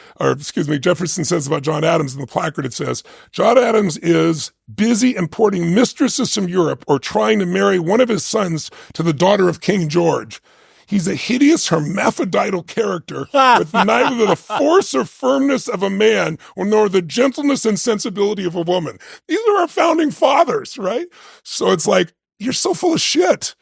says about John Adams in the placard, it says, John Adams is busy importing mistresses from Europe or trying to marry one of his sons to the daughter of King George. He's a hideous hermaphrodite character with neither the force or firmness of a man nor the gentleness and sensibility of a woman. These are our founding fathers, right? So it's like, you're so full of shit.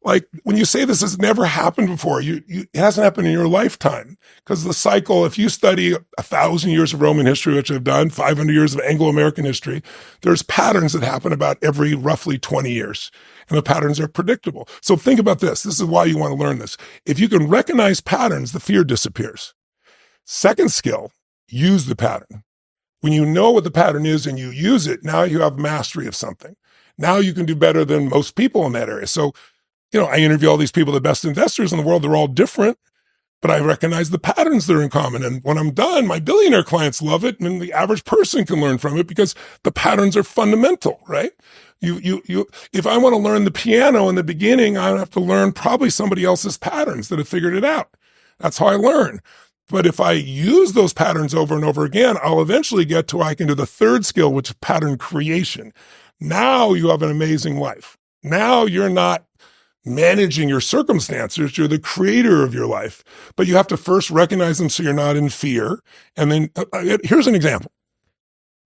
Like when you say this has never happened before, it hasn't happened in your lifetime. Because the cycle, if you study 1,000 years of Roman history, which I've done, 500 years of Anglo-American history, there's patterns that happen about every roughly 20 years. And the patterns are predictable. So think about this. This is why you want to learn this. If you can recognize patterns, the fear disappears. Second skill, use the pattern. When you know what the pattern is and you use it, now you have mastery of something. Now you can do better than most people in that area. So I interview all these people, the best investors in the world. They're all different, but I recognize the patterns that are in common. And when I'm done, my billionaire clients love it. And the average person can learn from it because the patterns are fundamental, right? If I want to learn the piano in the beginning, I have to learn probably somebody else's patterns that have figured it out. That's how I learn. But if I use those patterns over and over again, I'll eventually get to I can do the third skill, which is pattern creation. Now you have an amazing life. Now you're not managing your circumstances, you're the creator of your life. But you have to first recognize them so you're not in fear. And then here's an example.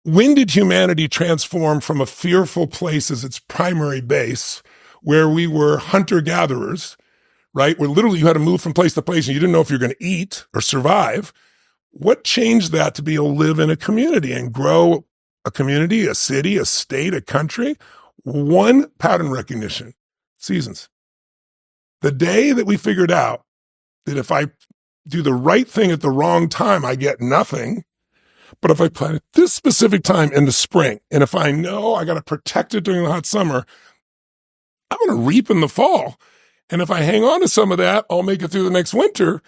When did humanity transform from a fearful place as its primary base, where we were hunter-gatherers, right? Where literally you had to move from place to place and you didn't know if you're going to eat or survive. What changed that to be able to live in a community and grow a community, a city, a state, a country? One pattern recognition, seasons. The day that we figured out that if I do the right thing at the wrong time, I get nothing. But if I plant it this specific time in the spring, and if I know I got to protect it during the hot summer, I'm going to reap in the fall. And if I hang on to some of that, I'll make it through the next winter.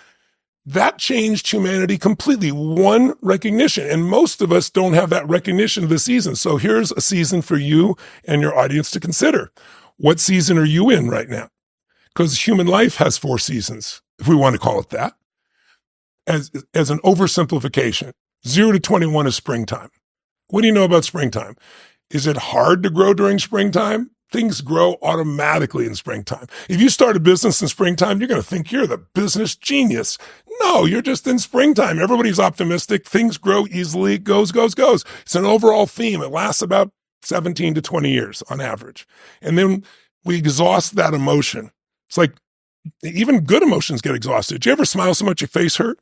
That changed humanity completely. One recognition. And most of us don't have that recognition of the season. So here's a season for you and your audience to consider. What season are you in right now? Because human life has 4 seasons, if we want to call it that, as an oversimplification. 0 to 21 is springtime. What do you know about springtime? Is it hard to grow during springtime? Things grow automatically in springtime. If you start a business in springtime, you're going to think you're the business genius. No, you're just in springtime. Everybody's optimistic. Things grow easily. It goes. It's an overall theme. It lasts about 17 to 20 years on average. And then we exhaust that emotion. It's like even good emotions get exhausted. Do you ever smile so much your face hurt?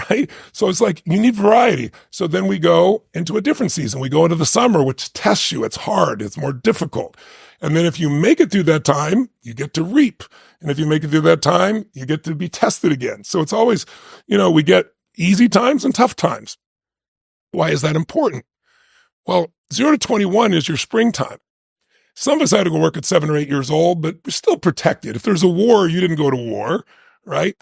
Right? So it's like you need variety. So then we go into a different season. We go into the summer, which tests you. It's hard. It's more difficult. And then if you make it through that time, you get to reap. And if you make it through that time, you get to be tested again. So it's always, we get easy times and tough times. Why is that important? Well, 0 to 21 is your springtime. Some of us had to go work at 7 or 8 years old, but we're still protected. If there's a war, you didn't go to war, right?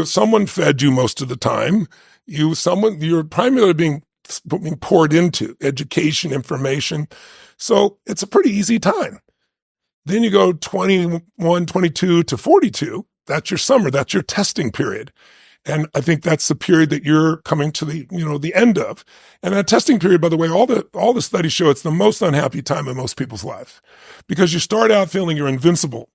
Someone fed you most of the time. You're primarily being poured into education, information. So it's a pretty easy time. Then you go 21, 22 to 42. That's your summer. That's your testing period. And I think that's the period that you're coming to the end of. And that testing period, by the way, all the studies show it's the most unhappy time in most people's lives, because you start out feeling you're invincible.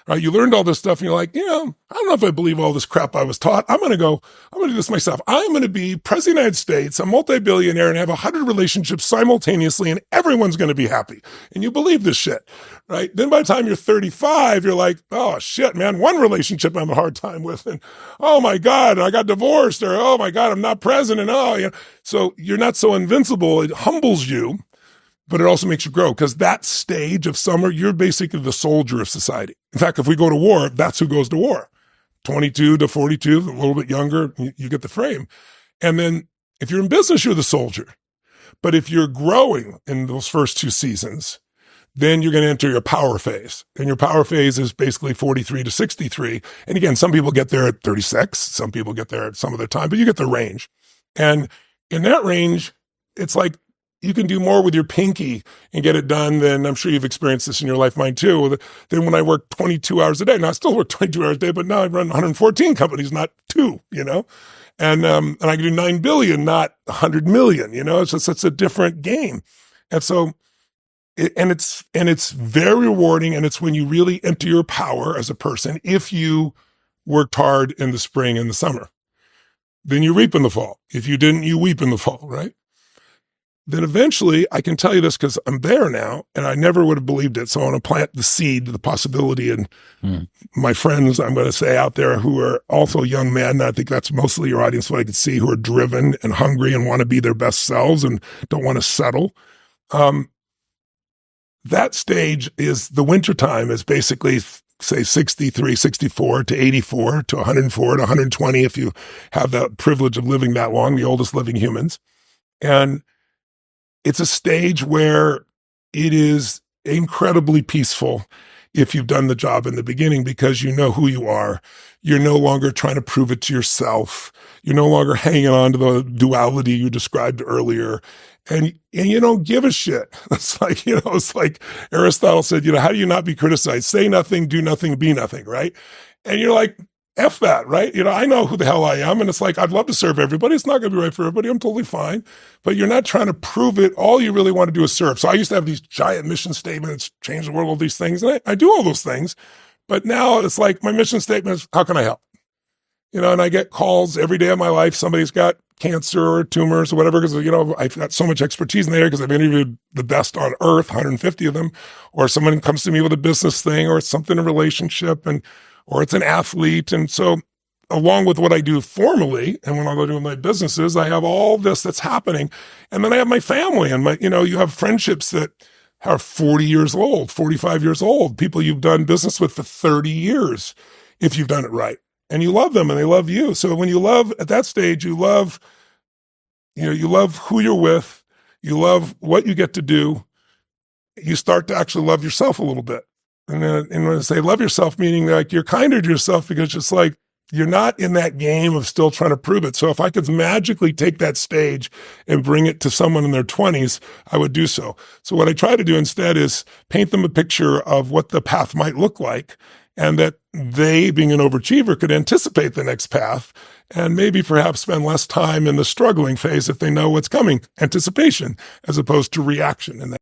Right? You learned all this stuff and you're like, I don't know if I believe all this crap I was taught. I'm going to do this myself. I'm going to be president of the United States, a multi-billionaire, and have 100 relationships simultaneously, and everyone's going to be happy. And you believe this shit, right? Then by the time you're 35, you're like, oh shit, man, one relationship I'm having a hard time with. And oh my God, I got divorced, or oh my God, I'm not president. So you're not so invincible. It humbles you, but it also makes you grow, because that stage of summer, you're basically the soldier of society. In fact, if we go to war, that's who goes to war. 22 to 42, a little bit younger, you get the frame. And then if you're in business, you're the soldier. But if you're growing in those first 2 seasons, then you're going to enter your power phase. And your power phase is basically 43 to 63. And again, some people get there at 36. Some people get there at some other time, but you get the range. And in that range, it's like, you can do more with your pinky and get it done than, I'm sure you've experienced this in your life, mine too, than when I work 22 hours a day. Now, I still work 22 hours a day, but now I run 114 companies, not 2, and I can do 9 billion, not 100 million, it's a different game. And so, it's very rewarding. And it's when you really enter your power as a person, if you worked hard in the spring and the summer, then you reap in the fall. If you didn't, you weep in the fall, right? Then eventually, I can tell you this because I'm there now, and I never would have believed it. So I want to plant the seed, the possibility, and my friends, I'm going to say out there, who are also young men, and I think that's mostly your audience, what I can see, who are driven and hungry and want to be their best selves and don't want to settle. That stage is the wintertime is basically, say, 63, 64 to 84 to 104 to 120 if you have the privilege of living that long, the oldest living humans. And it's a stage where it is incredibly peaceful if you've done the job in the beginning, because you know who you are. You're no longer trying to prove it to yourself. You're no longer hanging on to the duality you described earlier. And you don't give a shit. It's like Aristotle said, how do you not be criticized? Say nothing, do nothing, be nothing, right? And you're like, F that, right? I know who the hell I am. And it's like, I'd love to serve everybody. It's not going to be right for everybody. I'm totally fine. But you're not trying to prove it. All you really want to do is serve. So I used to have these giant mission statements, change the world, all these things. And I do all those things. But now it's like my mission statement is, how can I help? And I get calls every day of my life. Somebody's got cancer or tumors or whatever, because, I've got so much expertise in the area because I've interviewed the best on earth, 150 of them. Or someone comes to me with a business thing, or it's something in a relationship, or it's an athlete. And so along with what I do formally, and when I go do my businesses, I have all this that's happening. And then I have my family, and you have friendships that are 40 years old, 45 years old, people you've done business with for 30 years, if you've done it right. And you love them and they love you. So when you love at that stage, you love who you're with, you love what you get to do. You start to actually love yourself a little bit. And when I say love yourself, meaning like you're kinder to yourself, because it's like you're not in that game of still trying to prove it. So if I could magically take that stage and bring it to someone in their 20s, I would do so. So what I try to do instead is paint them a picture of what the path might look like, and that they, being an overachiever, could anticipate the next path and maybe perhaps spend less time in the struggling phase if they know what's coming, anticipation, as opposed to reaction. And